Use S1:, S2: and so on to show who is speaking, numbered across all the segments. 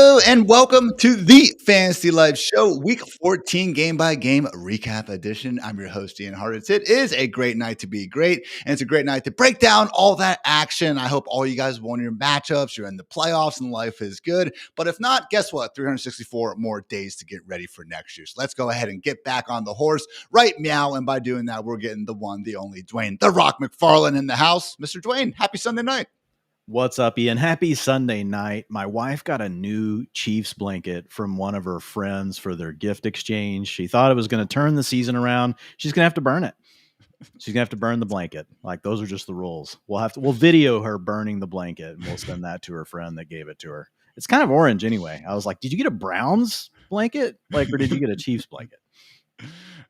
S1: Hello and welcome to the Fantasy Life Show, Week 14 game by game recap edition. I'm your host, Ian Hartitz. It is a great night to be great, and it's a great night to break down all that action. I hope all you guys won your matchups, you're in the playoffs, and life is good. But if not, guess what? 364 more days to get ready for next year. So let's go ahead and get back on the horse right meow. And by doing that, we're getting the one, the only Dwain, the Rock McFarland in the house. Mr. Dwain, happy Sunday night.
S2: What's up, Ian? Happy Sunday night. My wife got a new Chiefs blanket from one of her friends for their gift exchange. She thought it was going to turn the season around. She's going to have to burn it. She's going to have to burn the blanket. Like, those are just the rules. We'll video her burning the blanket, and we'll send that to her friend that gave it to her. It's kind of orange anyway. I was like, did you get a Browns blanket? Or did you get a Chiefs blanket?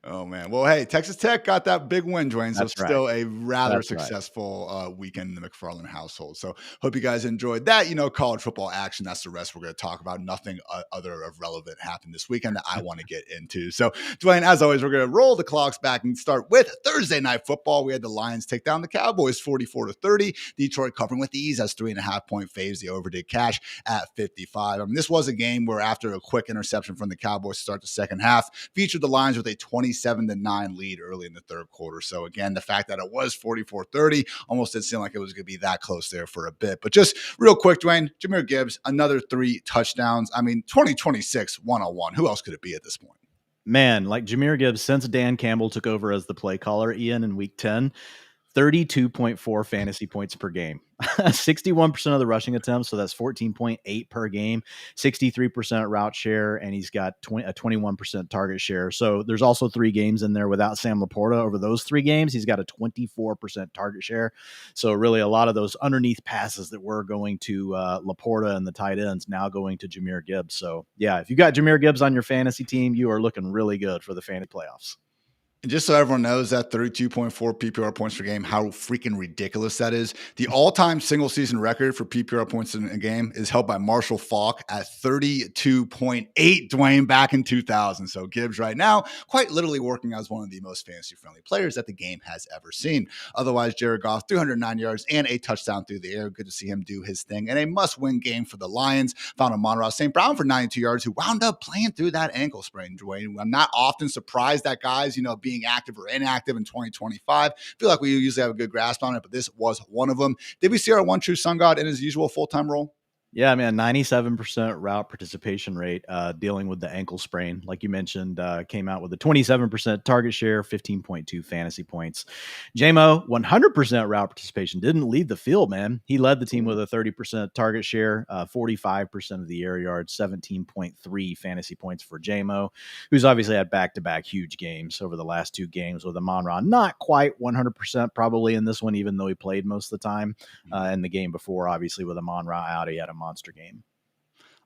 S1: Oh, man. Well, hey, Texas Tech got that big win, Dwain. So
S2: That's right.
S1: still a rather
S2: That's
S1: successful weekend in the McFarland household. So hope you guys enjoyed that. College football action. That's the rest we're going to talk about. Nothing other of relevant happened this weekend that I want to get into. So, Dwain, as always, we're going to roll the clocks back and start with Thursday night football. We had the Lions take down the Cowboys 44-30. Detroit covering with ease as 3.5-point faves. The over did cash at 55. I mean, this was a game where after a quick interception from the Cowboys to start the second half, featured the Lions with a 27-9 lead early in the third quarter. So again, the fact that it was 44-30 almost did seem like it was going to be that close there for a bit. But just real quick, Dwain, Jahmyr Gibbs, another 3 touchdowns. I mean, 2026 101. Who else could it be at this point?
S2: Man, like Jahmyr Gibbs, since Dan Campbell took over as the play caller, Ian, in week 10, 32.4 fantasy points per game, 61% of the rushing attempts. So that's 14.8 per game, 63% route share, and he's got a 21% target share. So there's also 3 games in there without Sam Laporta. Over those 3 games, he's got a 24% target share. So really a lot of those underneath passes that were going to Laporta and the tight ends now going to Jahmyr Gibbs. So yeah, if you got Jahmyr Gibbs on your fantasy team, you are looking really good for the fantasy playoffs.
S1: And just so everyone knows, that 32.4 PPR points per game, how freaking ridiculous that is. The all-time single-season record for PPR points in a game is held by Marshall Faulk at 32.8, Dwain, back in 2000. So Gibbs right now quite literally working as one of the most fantasy-friendly players that the game has ever seen. Otherwise, Jared Goff, 309 yards and a touchdown through the air. Good to see him do his thing. And a must-win game for the Lions. Found Amon-Ra St. Brown for 92 yards, who wound up playing through that ankle sprain, Dwain. I'm not often surprised that guys, being active or inactive in 2025. Feel like we usually have a good grasp on it, but this was one of them. Did we see our one true sun god in his usual full-time role?
S2: Yeah, man, 97% route participation rate, dealing with the ankle sprain. Like you mentioned, came out with a 27% target share, 15.2 fantasy points. JMO, 100% route participation, didn't lead the field, man. He led the team with a 30% target share, 45% of the air yards, 17.3 fantasy points for JMO, who's obviously had back-to-back huge games over the last 2 games with Amon-Ra. Not quite 100% probably in this one, even though he played most of the time. In the game before, obviously, with Amon-Ra out, he had a monster game.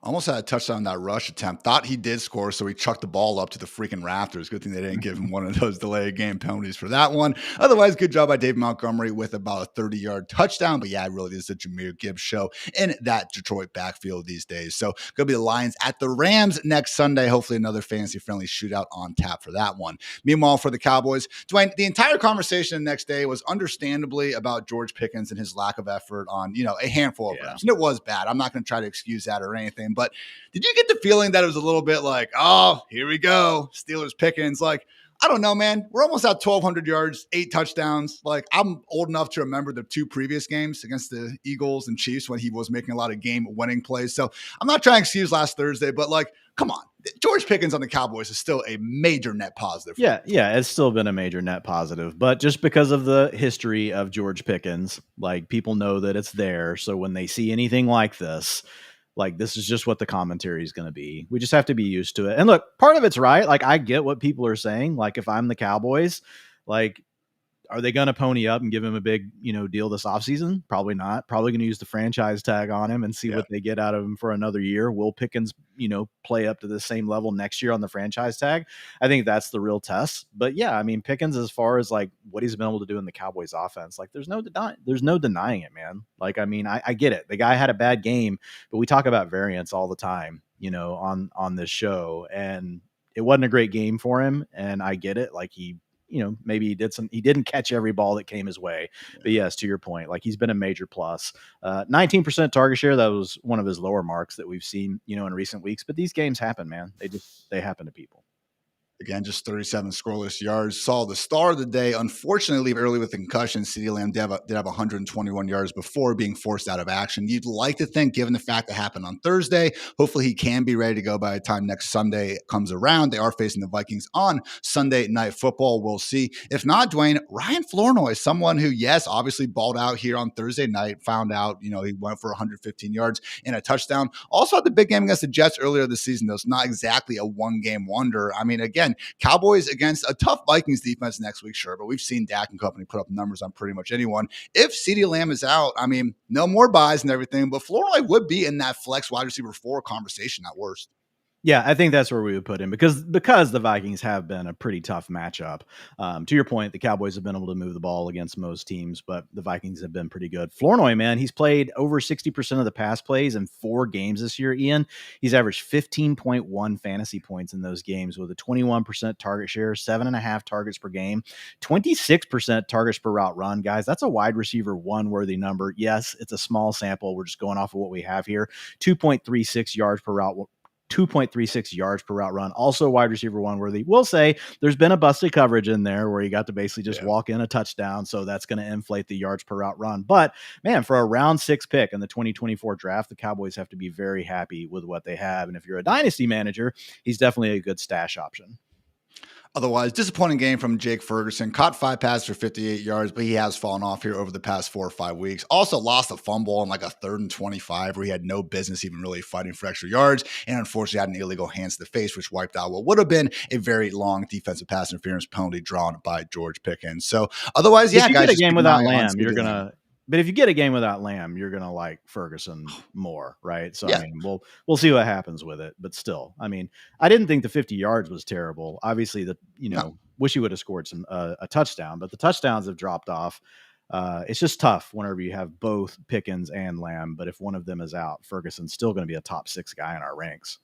S1: Almost had a touchdown on that rush attempt. Thought he did score, so he chucked the ball up to the freaking rafters. Good thing they didn't give him one of those delayed game penalties for that one. Otherwise, good job by Dave Montgomery with about a 30-yard touchdown. But yeah, it really is the Jahmyr Gibbs show in that Detroit backfield these days. So going to be the Lions at the Rams next Sunday. Hopefully another fantasy-friendly shootout on tap for that one. Meanwhile, for the Cowboys, Dwain, the entire conversation the next day was understandably about George Pickens and his lack of effort on, a handful of reps. And it was bad. I'm not going to try to excuse that or anything. But did you get the feeling that it was a little bit like, oh, here we go, Steelers Pickens? Like, I don't know, man. We're almost at 1,200 yards, 8 touchdowns. Like, I'm old enough to remember the 2 previous games against the Eagles and Chiefs when he was making a lot of game-winning plays. So I'm not trying to excuse last Thursday, but, like, come on. George Pickens on the Cowboys is still a major net positive.
S2: Yeah, it's still been a major net positive. But just because of the history of George Pickens, like, people know that it's there. So when they see anything like this is just what the commentary is going to be. We just have to be used to it. And look, part of it's right. Like, I get what people are saying. Like, if I'm the Cowboys, like, are they going to pony up and give him a big, deal this offseason? Probably not. Probably going to use the franchise tag on him and see what they get out of him for another year. Will Pickens, play up to the same level next year on the franchise tag? I think that's the real test. But yeah, I mean, Pickens, as far as like what he's been able to do in the Cowboys offense, like there's no denying it, man. Like, I mean, I get it. The guy had a bad game, but we talk about variance all the time, on this show, and it wasn't a great game for him. And I get it. Like, he maybe he didn't catch every ball that came his way.
S1: Yeah.
S2: But yes, to your point, like he's been a major plus. 19% target share. That was one of his lower marks that we've seen, in recent weeks. But these games happen, man. They happen to people.
S1: Again, just 37 scoreless yards. Saw the star of the day, unfortunately, leave early with a concussion. CeeDee Lamb did have 121 yards before being forced out of action. You'd like to think, given the fact that happened on Thursday, hopefully he can be ready to go by the time next Sunday comes around. They are facing the Vikings on Sunday Night Football. We'll see. If not, Dwayne, Ryan Flournoy, someone who, yes, obviously balled out here on Thursday night, found out, he went for 115 yards and a touchdown. Also had the big game against the Jets earlier this season, though. It's not exactly a one-game wonder. I mean, again, Cowboys against a tough Vikings defense next week, sure, but we've seen Dak and company put up numbers on pretty much anyone. If CeeDee Lamb is out, I mean, no more buys and everything, but Flournoy would be in that flex wide receiver 4 conversation at worst.
S2: Yeah, I think that's where we would put him because the Vikings have been a pretty tough matchup. To your point, the Cowboys have been able to move the ball against most teams, but the Vikings have been pretty good. Flournoy, man, he's played over 60% of the pass plays in 4 games this year, Ian. He's averaged 15.1 fantasy points in those games with a 21% target share, 7.5 targets per game, 26% targets per route run. Guys, that's a wide receiver 1 worthy number. Yes, it's a small sample. We're just going off of what we have here. 2.36 yards per route 2.36 yards per route run. Also wide receiver 1 worthy. We'll say there's been a busted coverage in there where you got to basically just walk in a touchdown. So that's going to inflate the yards per route run. But man, for a round 6 pick in the 2024 draft, the Cowboys have to be very happy with what they have. And if you're a dynasty manager, he's definitely a good stash option.
S1: Otherwise, disappointing game from Jake Ferguson. Caught 5 passes for 58 yards, but he has fallen off here over the past 4 or 5 weeks. Also lost a fumble on like a 3rd and 25 where he had no business even really fighting for extra yards. And unfortunately had an illegal hands to the face, which wiped out what would have been a very long defensive pass interference penalty drawn by George Pickens. So otherwise,
S2: yeah,
S1: guys.
S2: Get a game without Lamb, but if you get a game without Lamb, you're going to like Ferguson more, right? So, I mean, we'll see what happens with it. But still, I mean, I didn't think the 50 yards was terrible. Obviously, wish he would have scored a touchdown, but the touchdowns have dropped off. It's just tough whenever you have both Pickens and Lamb. But if one of them is out, Ferguson's still going to be a top 6 guy in our ranks.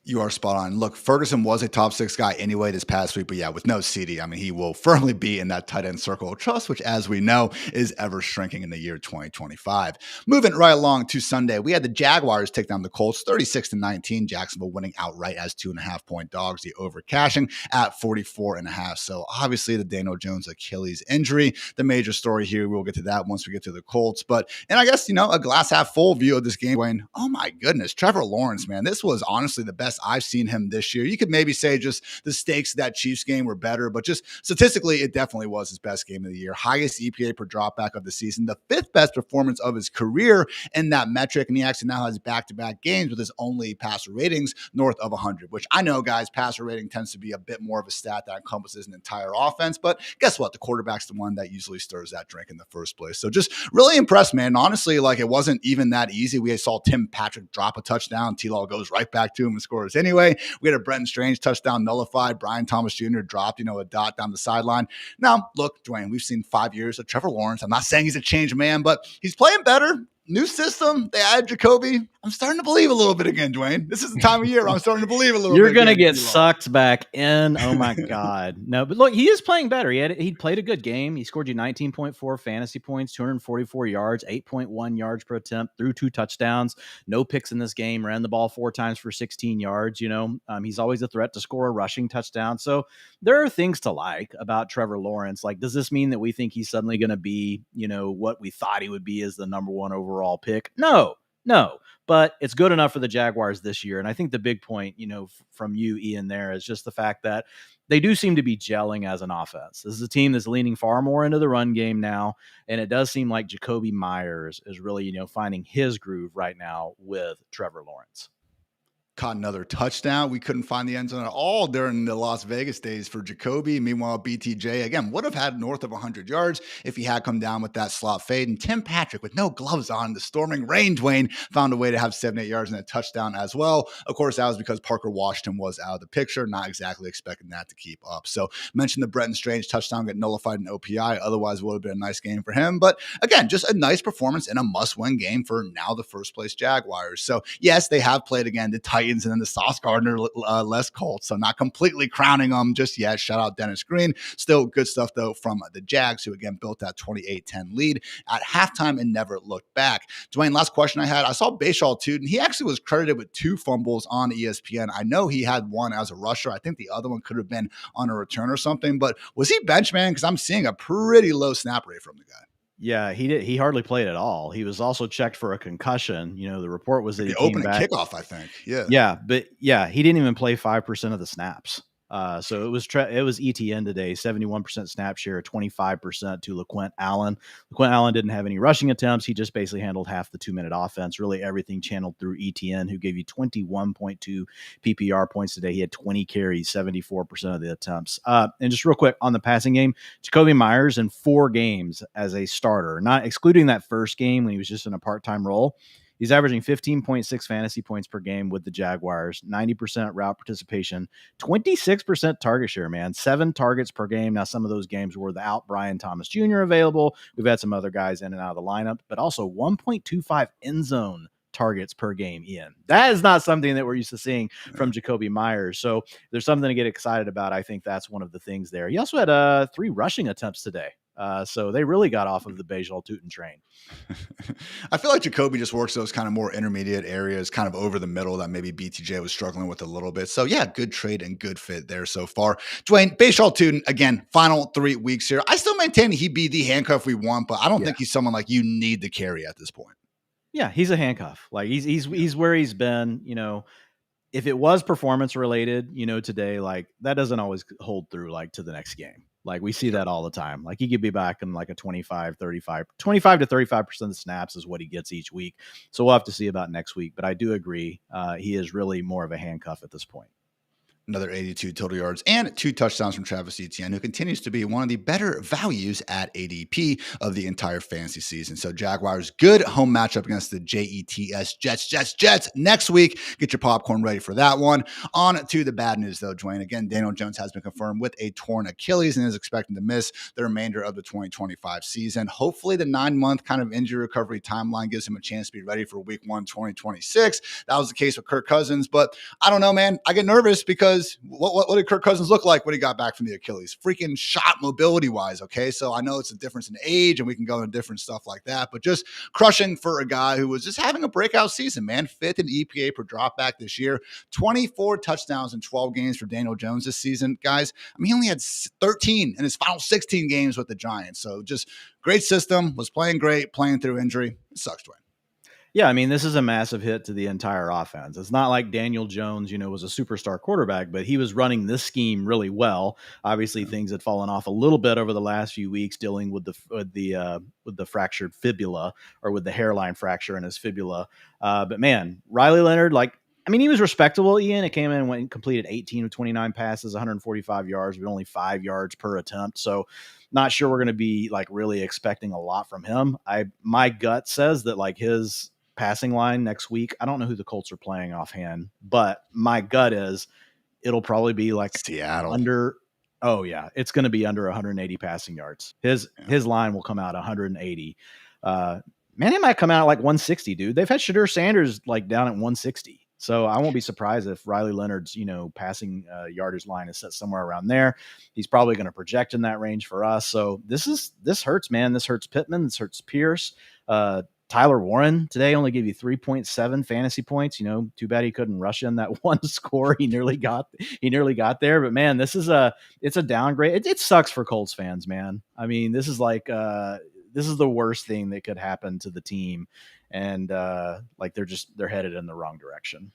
S1: You are spot on. Look, Ferguson was a top 6 guy anyway this past week, but yeah, with no CeeDee, I mean, he will firmly be in that tight end circle of trust, which, as we know, is ever shrinking in the year 2025. Moving right along to Sunday, we had the Jaguars take down the Colts 36-19. Jacksonville winning outright as 2.5-point dogs. The over cashing at 44.5. So obviously the Daniel Jones Achilles injury, the major story here. We'll get to that once we get to the Colts. And I guess, a glass half full view of this game. Wayne, oh my goodness, Trevor Lawrence, man, this was honestly the best I've seen him this year. You could maybe say just the stakes of that Chiefs game were better, but just statistically, it definitely was his best game of the year. Highest EPA per dropback of the season, the 5th best performance of his career in that metric. And he actually now has back-to-back games with his only passer ratings north of 100, which I know, guys, passer rating tends to be a bit more of a stat that encompasses an entire offense. But guess what? The quarterback's the one that usually stirs that drink in the first place. So just really impressed, man. Honestly, like it wasn't even that easy. We saw Tim Patrick drop a touchdown. T-Law goes right back to him and scores anyway. We had a Brenton Strange touchdown nullified. Brian Thomas Jr. dropped, a dot down the sideline. Now, look, Dwayne, we've seen 5 years of Trevor Lawrence. I'm not saying he's a changed man, but he's playing better. New system. They added Jacoby. I'm starting to believe a little bit again, Dwayne. This is the time of year I'm starting to believe a little bit.
S2: You're going to get sucked back in. Oh, my God. No, but look, he is playing better. He played a good game. He scored you 19.4 fantasy points, 244 yards, 8.1 yards per attempt, threw 2 touchdowns, no picks in this game, ran the ball 4 times for 16 yards. He's always a threat to score a rushing touchdown. So there are things to like about Trevor Lawrence. Like, does this mean that we think he's suddenly going to be, what we thought he would be as the number 1 overall pick? No. But it's good enough for the Jaguars this year. And I think the big point, from you, Ian, there is just the fact that they do seem to be gelling as an offense. This is a team that's leaning far more into the run game now. And it does seem like Jacoby Myers is really, finding his groove right now with Trevor Lawrence.
S1: Caught another touchdown. We couldn't find the end zone at all during the Las Vegas days for Jacoby. Meanwhile, BTJ, again, would have had north of 100 yards if he had come down with that slot fade. And Tim Patrick, with no gloves on, the storming rain, Dwayne, found a way to have 78 yards and a touchdown as well. Of course, that was because Parker Washington was out of the picture. Not exactly expecting that to keep up. So mentioned the Brenton Strange touchdown get nullified in OPI. Otherwise, it would have been a nice game for him. But again, just a nice performance in a must-win game for now the first-place Jaguars. So yes, they have played, again, the Titans Titans, and then the Sauce Gardner-less Colts. So not completely crowning them just yet. Shout out Dennis Green. Still good stuff, though, from the Jags, who, again, built that 28-10 lead at halftime and never looked back. Dwayne, last question I had. I saw Bashaw Tootin. He actually was credited with 2 fumbles on ESPN. I know he had one as a rusher. I think the other one could have been on a return or something. But was he bench, man? Because I'm seeing a pretty low snap rate from the guy.
S2: Yeah, he did. He hardly played at all. He was also checked for a concussion. You know, the report was that
S1: the
S2: he came
S1: opening
S2: back.
S1: Kickoff, I think. Yeah.
S2: Yeah, but yeah, he didn't even play 5% of the snaps. So it was ETN today, 71% snap share, 25% to LaQuint Allen. LaQuint Allen didn't have any rushing attempts. He just basically handled half the 2-minute offense. Really everything channeled through ETN, who gave you 21.2 PPR points today. He had 20 carries, 74% of the attempts. And just real quick on the passing game, Jacoby Myers in 4 games as a starter, not excluding that first game when he was just in a part-time role. He's averaging 15.6 fantasy points per game with the Jaguars, 90% route participation, 26% target share, man, 7 targets per game. Now, some of those games were without Brian Thomas Jr. available. We've had some other guys in and out of the lineup, but also 1.25 end zone targets per game in. That is not something that we're used to seeing from Jacoby Myers. So there's something to get excited about. I think that's one of the things there. He also had 3 rushing attempts today. So they really got off of the Bajal Tootin train.
S1: I feel like Jacoby just works those kind of more intermediate areas, kind of over the middle that maybe BTJ was struggling with a little bit. So yeah, good trade and good fit there so far. Dwayne, Bajal Tootin, again, final 3 weeks here. I still maintain he'd be the handcuff we want, but I don't think he's someone like you need to carry at this point.
S2: Yeah, he's a handcuff. Like he's where he's been, you know. If it was performance related, you know, today, like that doesn't always hold through like to the next game. Like we see that all the time. Like he could be back in like a 25 to 35% of the snaps is what he gets each week. So we'll have to see about next week. But I do agree. He is really more of a handcuff at this point.
S1: Another 82 total yards and 2 touchdowns from Travis Etienne, who continues to be one of the better values at ADP of the entire fantasy season. So Jaguars, good home matchup against the Jets next week. Get your popcorn ready for that one. On to the bad news, though, Dwayne. Again, Daniel Jones has been confirmed with a torn Achilles and is expected to miss the remainder of the 2025 season. Hopefully the 9-month kind of injury recovery timeline gives him a chance to be ready for week 1, 2026. That was the case with Kirk Cousins, but I don't know, man. I get nervous because what did Kirk Cousins look like when he got back from the Achilles? Freaking shot mobility-wise, okay? So I know it's a difference in age, and we can go into different stuff like that, but just crushing for a guy who was just having a breakout season, man. 5th in EPA per dropback this year. 24 touchdowns in 12 games for Daniel Jones this season, guys. I mean, he only had 13 in his final 16 games with the Giants. So just great system, was playing great, playing through injury. It sucks, Dwayne.
S2: Yeah, I mean, this is a massive hit to the entire offense. It's not like Daniel Jones, you know, was a superstar quarterback, but he was running this scheme really well. Obviously, things had fallen off a little bit over the last few weeks, dealing with the fractured fibula or with the hairline fracture in his fibula. But man, Riley Leonard, he was respectable, Ian. It came in and went and completed 18 of 29 passes, 145 yards, but only 5 yards per attempt. So not sure we're going to be like really expecting a lot from him. My gut says that like his passing line next week, I don't know who the Colts are playing offhand, but my gut is it'll probably be like
S1: Seattle
S2: under. Oh yeah, it's going to be under 180 passing yards. His line will come out 180. Man, it might come out like 160, dude. They've had Shadur Sanders like down at 160. So I won't be surprised if Riley Leonard's, you know, passing yardage line is set somewhere around there. He's probably going to project in that range for us. So this hurts, man. This hurts Pittman. This hurts Pierce. Tyler Warren today only gave you 3.7 fantasy points. You know, too bad he couldn't rush in that one score. He nearly got there. But man, it's a downgrade. It sucks for Colts fans, man. I mean, this is like this is the worst thing that could happen to the team. And they're headed in the wrong direction.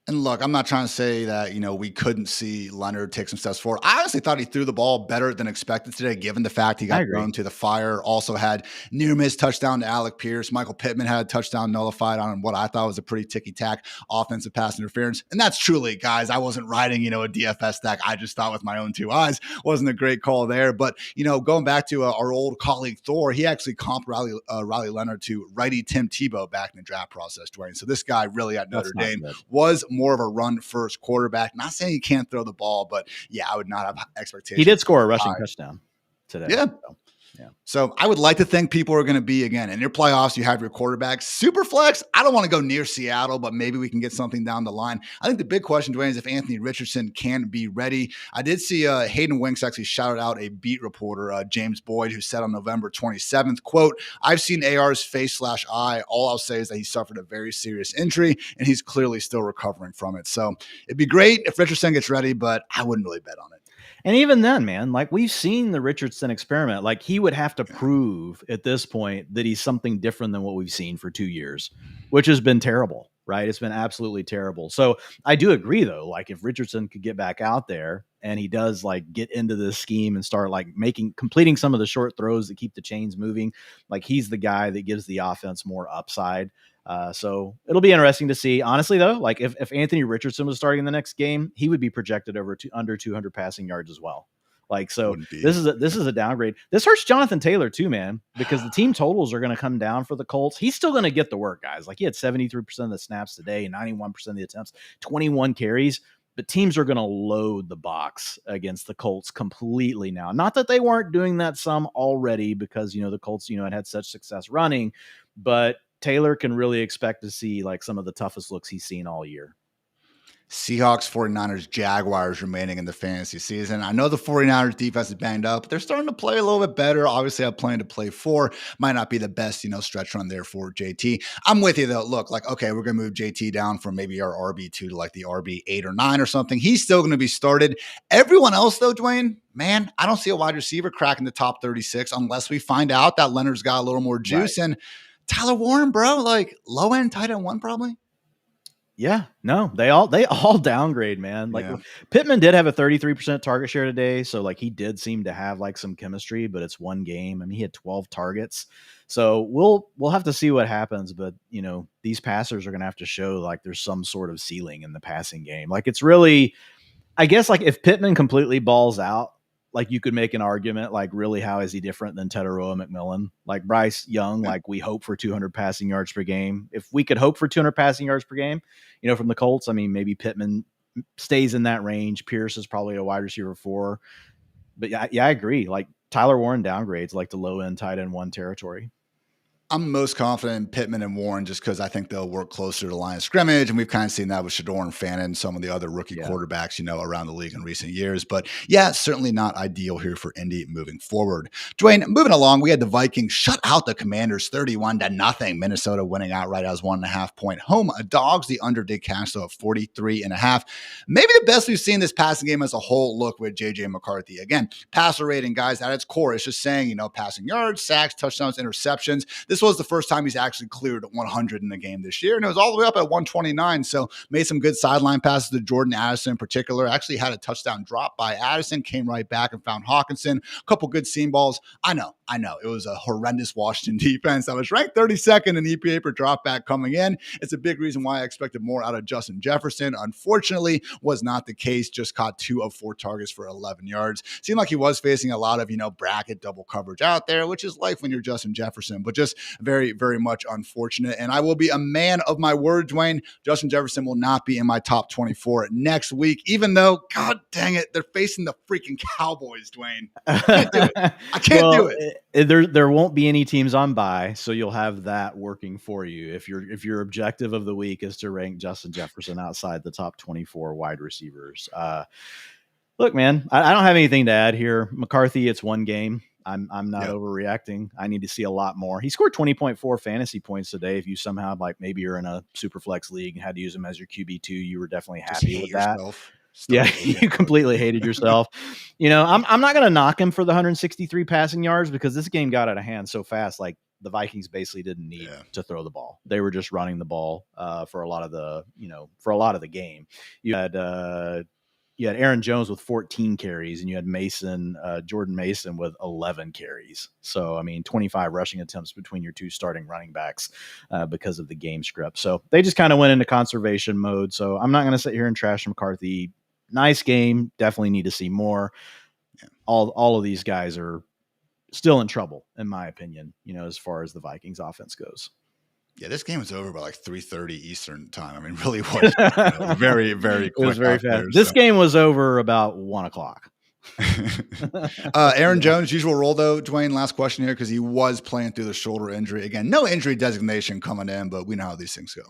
S1: And look, I'm not trying to say that, you know, we couldn't see Leonard take some steps forward. I honestly thought he threw the ball better than expected today, given the fact he got thrown to the fire. Also had near miss touchdown to Alec Pierce. Michael Pittman had a touchdown nullified on what I thought was a pretty ticky-tack offensive pass interference. And that's truly, guys, I wasn't writing, you know, a DFS stack. I just thought with my own 2 eyes. Wasn't a great call there. But, you know, going back to our old colleague Thor, he actually comped Riley Leonard to righty Tim Tebow back in the draft process, Dwayne. So this guy really at Notre Dame was more of a run-first quarterback. Not saying he can't throw the ball, but yeah, I would not have expectations.
S2: He did score a rushing touchdown today.
S1: Yeah. So I would like to think people are going to be, again, in your playoffs, you have your quarterback. Super flex, I don't want to go near Seattle, but maybe we can get something down the line. I think the big question, Dwayne, is if Anthony Richardson can be ready. I did see Hayden Winks actually shouted out a beat reporter, James Boyd, who said on November 27th, quote, "I've seen AR's face/eye. All I'll say is that he suffered a very serious injury, and he's clearly still recovering from it." So it'd be great if Richardson gets ready, but I wouldn't really bet on it.
S2: And even then, man, like we've seen the Richardson experiment, like he would have to prove at this point that he's something different than what we've seen for 2 years, which has been terrible, right? It's been absolutely terrible. So I do agree though, like if Richardson could get back out there and he does like get into this scheme and start like completing some of the short throws that keep the chains moving, like he's the guy that gives the offense more upside. So it'll be interesting to see. Honestly, though, like if Anthony Richardson was starting the next game, he would be projected under 200 passing yards as well. Like, so this is a downgrade. This hurts Jonathan Taylor too, man, because the team totals are going to come down for the Colts. He's still going to get the work, guys. Like he had 73% of the snaps today, 91% of the attempts, 21 carries. But teams are going to load the box against the Colts completely now. Not that they weren't doing that some already because, the Colts, had such success running, but Taylor can really expect to see like some of the toughest looks he's seen all year.
S1: Seahawks, 49ers, Jaguars remaining in the fantasy season. I know the 49ers defense is banged up, but they're starting to play a little bit better. Obviously, I plan to play 4. Might not be the best, stretch run there for JT. I'm with you, though. Look, like, okay, we're going to move JT down from maybe our RB2 to like the RB8 or 9 or something. He's still going to be started. Everyone else, though, Dwayne, man, I don't see a wide receiver cracking the top 36 unless we find out that Leonard's got a little more juice. Right. And Tyler Warren, bro, like low end tight end 1 probably.
S2: Yeah, no, they all downgrade, man. Like Pittman did have a 33% target share today. So like he did seem to have like some chemistry, but it's one game. I mean, he had 12 targets. So we'll have to see what happens. But these passers are going to have to show like there's some sort of ceiling in the passing game. Like it's really, I guess like if Pittman completely balls out, like you could make an argument, like really, how is he different than Teteroa McMillan? Like Bryce Young, like we hope for 200 passing yards per game. If we could hope for 200 passing yards per game, from the Colts, I mean, maybe Pittman stays in that range. Pierce is probably a wide receiver 4. But yeah, I agree. Like Tyler Warren downgrades like the low end tight end 1 territory.
S1: I'm most confident in Pittman and Warren just because I think they'll work closer to the line of scrimmage. And we've kind of seen that with Shador and Fannin and some of the other rookie quarterbacks, around the league in recent years. But yeah, certainly not ideal here for Indy moving forward. Dwayne, moving along, we had the Vikings shut out the Commanders 31-0. Minnesota winning outright as 1.5 point home dogs. The under did cash though at 43.5. Maybe the best we've seen this passing game as a whole. Look with JJ McCarthy. Again, passer rating, guys, at its core, it's just saying, passing yards, sacks, touchdowns, interceptions. This was the first time he's actually cleared 100 in the game this year, and it was all the way up at 129. So made some good sideline passes to Jordan Addison in particular. Actually had a touchdown drop by Addison, came right back and found Hawkinson. A couple good seam balls. I know. It was a horrendous Washington defense that was ranked 32nd in EPA per dropback coming in. It's a big reason why I expected more out of Justin Jefferson. Unfortunately, was not the case. Just caught 2 of 4 targets for 11 yards. Seemed like he was facing a lot of, bracket double coverage out there, which is life when you're Justin Jefferson, but just very, very much unfortunate. And I will be a man of my word, Dwayne. Justin Jefferson will not be in my top 24 next week, even though, God dang it, they're facing the freaking Cowboys, Dwayne. I can't do it. I can't do it.
S2: There won't be any teams on bye, so you'll have that working for you. If your objective of the week is to rank Justin Jefferson outside the top 24 wide receivers. Look, man, I don't have anything to add here. McCarthy, it's one game. I'm not overreacting. I need to see a lot more. He scored 20.4 fantasy points today. If you somehow maybe you're in a super flex league and had to use him as your QB2, you were definitely happy with that. You completely hated yourself. I'm not going to knock him for the 163 passing yards because this game got out of hand so fast. Like the Vikings basically didn't need to throw the ball. They were just running the ball for a lot of the game. You had Aaron Jones with 14 carries, and you had Jordan Mason with 11 carries. So, I mean, 25 rushing attempts between your 2 starting running backs because of the game script. So they just kind of went into conservation mode. So I'm not going to sit here and trash McCarthy. Nice game. Definitely need to see more. Yeah. All of these guys are still in trouble, in my opinion, as far as the Vikings offense goes.
S1: Yeah, this game was over by like 3:30 Eastern time. I mean, really was very, very quick.
S2: It was very fast. This game was over about 1:00.
S1: Aaron Jones, usual role though, Dwayne, last question here, because he was playing through the shoulder injury. Again, no injury designation coming in, but we know how these things go.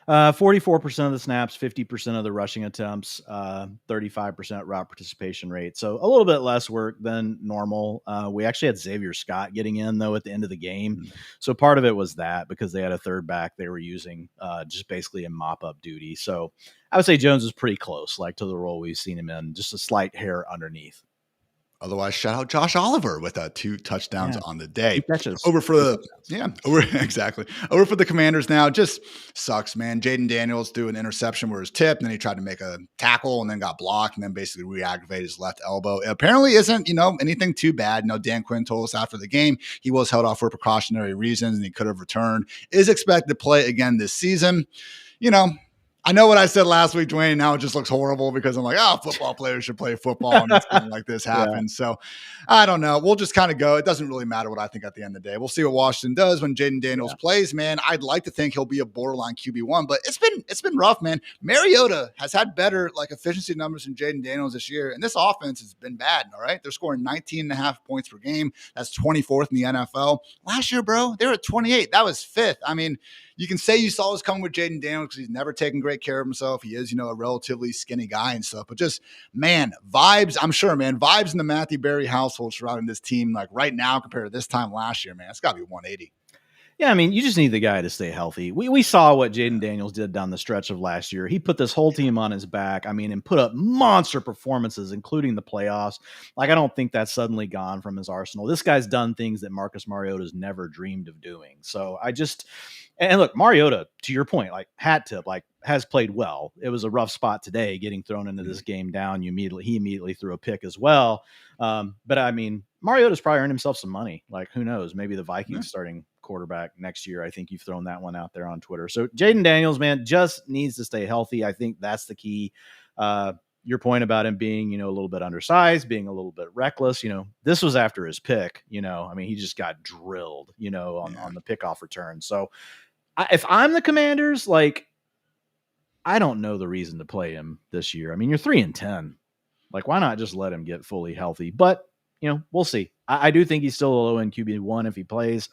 S2: 44% of the snaps, 50% of the rushing attempts, 35% route participation rate. So a little bit less work than normal. We actually had Xavier Scott getting in, though, at the end of the game. Mm-hmm. So part of it was that because they had a third back they were using just basically in mop-up duty. So I would say Jones is pretty close, like to the role we've seen him in, just a slight hair underneath.
S1: Otherwise, shout out Josh Oliver with 2 touchdowns on the day.
S2: 2 catches.
S1: Over for the Commanders now. Just sucks, man. Jaden Daniels threw an interception where it was tipped, and then he tried to make a tackle and then got blocked and then basically re-aggravated his left elbow. It apparently isn't, anything too bad. Dan Quinn told us after the game he was held off for precautionary reasons and he could have returned. Is expected to play again this season. I know what I said last week, Dwayne. Now it just looks horrible because I'm like, football players should play football and something like this happens. Yeah. So I don't know. We'll just kind of go. It doesn't really matter what I think at the end of the day. We'll see what Washington does when Jaden Daniels plays, man. I'd like to think he'll be a borderline QB1, but it's been rough, man. Mariota has had better efficiency numbers than Jaden Daniels this year, and this offense has been bad, all right? They're scoring 19.5 points per game. That's 24th in the NFL. Last year, bro, they were at 28. That was 5th. I mean, you can say you saw this coming with Jaden Daniels because he's never taken great care of himself. He is, a relatively skinny guy and stuff. But just, man, vibes, I'm sure, man, vibes in the Matthew Berry household surrounding this team, right now compared to this time last year, man, it's got to be 180.
S2: Yeah, I mean, you just need the guy to stay healthy. We saw what Jaden Daniels did down the stretch of last year. He put this whole team on his back, and put up monster performances, including the playoffs. I don't think that's suddenly gone from his arsenal. This guy's done things that Marcus Mariota's never dreamed of doing. So and look, Mariota, to your point, hat tip, has played well. It was a rough spot today getting thrown into this game down. He immediately threw a pick as well. But Mariota's probably earned himself some money. Who knows? Maybe the Vikings starting quarterback next year. I think you've thrown that one out there on Twitter. So Jaden Daniels, man, just needs to stay healthy. I think that's the key. Your point about him being, a little bit undersized, being a little bit reckless, this was after his pick, he just got drilled, on the pickoff return. So if I'm the Commanders, I don't know the reason to play him this year. You're 3-10. Why not just let him get fully healthy? But, we'll see. I do think he's still a low-end QB1 if he plays.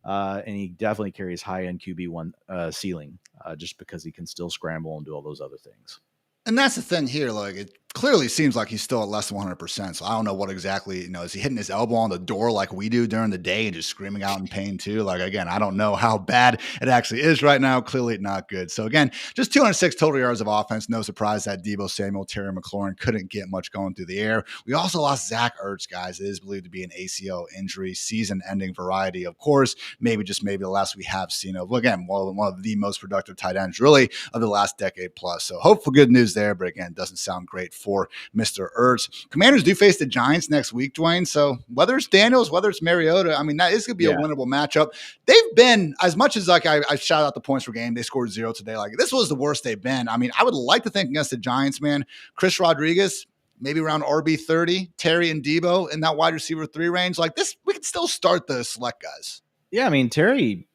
S2: And he definitely carries high-end QB1 ceiling just because he can still scramble and do all those other things.
S1: And that's the thing here. It clearly seems like he's still at less than 100%. So I don't know what exactly, is he hitting his elbow on the door like we do during the day and just screaming out in pain too? Again, I don't know how bad it actually is right now. Clearly not good. So again, just 206 total yards of offense. No surprise that Deebo Samuel, Terry McLaurin couldn't get much going through the air. We also lost Zach Ertz, guys. It is believed to be an ACL injury, season-ending variety. Of course, maybe the last we have seen of, again, one of the most productive tight ends really of the last decade plus. So hopeful good news there, but again, doesn't sound great for Mr. Ertz. Commanders do face the Giants next week, Dwayne. So whether it's Daniels, whether it's Mariota, that is going to be a winnable matchup. They've been, as much as I shout out the points per game, they scored 0 today. This was the worst they've been. I would like to think against the Giants, man, Chris Rodriguez, maybe around RB 30, Terry and Deebo in that wide receiver 3 range. This, we could still start the select guys.
S2: Yeah, Terry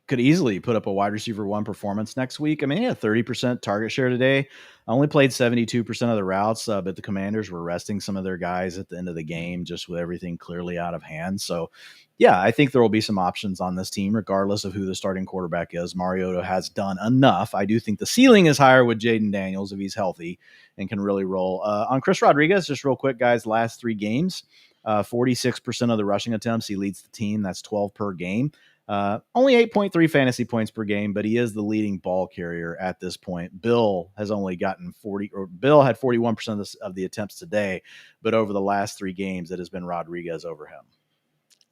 S2: could easily put up a wide receiver 1 performance next week. He had a 30% target share today. I only played 72% of the routes, but the Commanders were resting some of their guys at the end of the game just with everything clearly out of hand. So, yeah, I think there will be some options on this team regardless of who the starting quarterback is. Mariota has done enough. I do think the ceiling is higher with Jaden Daniels if he's healthy and can really roll. On Chris Rodriguez, just real quick, guys, last 3 games, 46% of the rushing attempts. He leads the team. That's 12 per game. Only 8.3 fantasy points per game, but he is the leading ball carrier at this point. Bill has only gotten Bill had 41% of the attempts today, but over the last 3 games, it has been Rodriguez over him.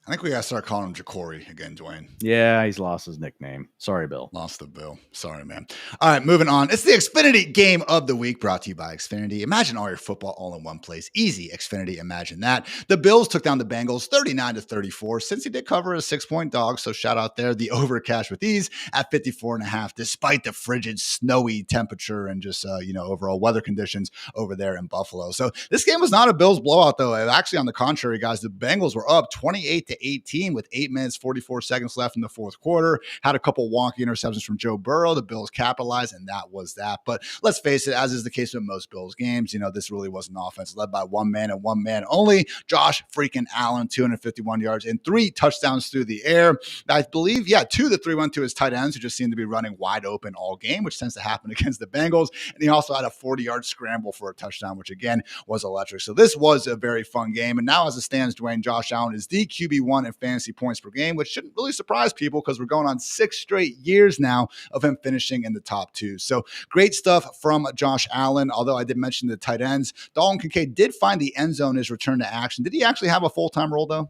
S1: I think we got to start calling him Jacory again, Dwayne.
S2: Yeah, he's lost his nickname. Sorry, Bill.
S1: Lost the Bill. Sorry, man. All right, moving on. It's the Xfinity Game of the Week brought to you by Xfinity. Imagine all your football all in one place. Easy, Xfinity. Imagine that. The Bills took down the Bengals 39-34. Cincy did cover a 6-point dog, so shout out there. The over cash with ease at 54.5, despite the frigid, snowy temperature and just, overall weather conditions over there in Buffalo. So this game was not a Bills blowout, though. Actually, on the contrary, guys, the Bengals were up 28-8 to 18 with 8 minutes, 44 seconds left in the fourth quarter. Had a couple wonky interceptions from Joe Burrow. The Bills capitalized, and that was that. But let's face it, as is the case with most Bills games, this really was an offense led by one man and one man only. Josh freaking Allen, 251 yards and 3 touchdowns through the air. I believe, 2 of the 3 went to his tight ends, who just seemed to be running wide open all game, which tends to happen against the Bengals. And he also had a 40-yard scramble for a touchdown, which again was electric. So this was a very fun game. And now, as it stands, Dwain, Josh Allen is the QB1 in fantasy points per game, which shouldn't really surprise people because we're going on 6 straight years now of him finishing in the top 2. So great stuff from Josh Allen. Although I did mention the tight ends, Dalton Kincaid did find the end zone his return to action. Did he actually have a full-time role though?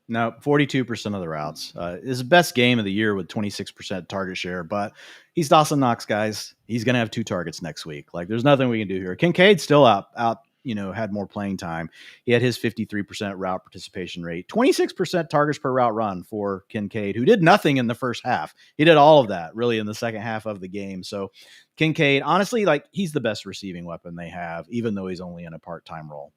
S2: No, 42% of the routes. His best game of the year with 26% target share, but he's Dawson Knox, guys. He's going to have 2 targets next week. Like, there's nothing we can do here. Kincaid still out, had more playing time. He had his 53% route participation rate, 26% targets per route run for Kincaid, who did nothing in the first half. He did all of that really in the second half of the game. So Kincaid, honestly, he's the best receiving weapon they have, even though he's only in a part-time role.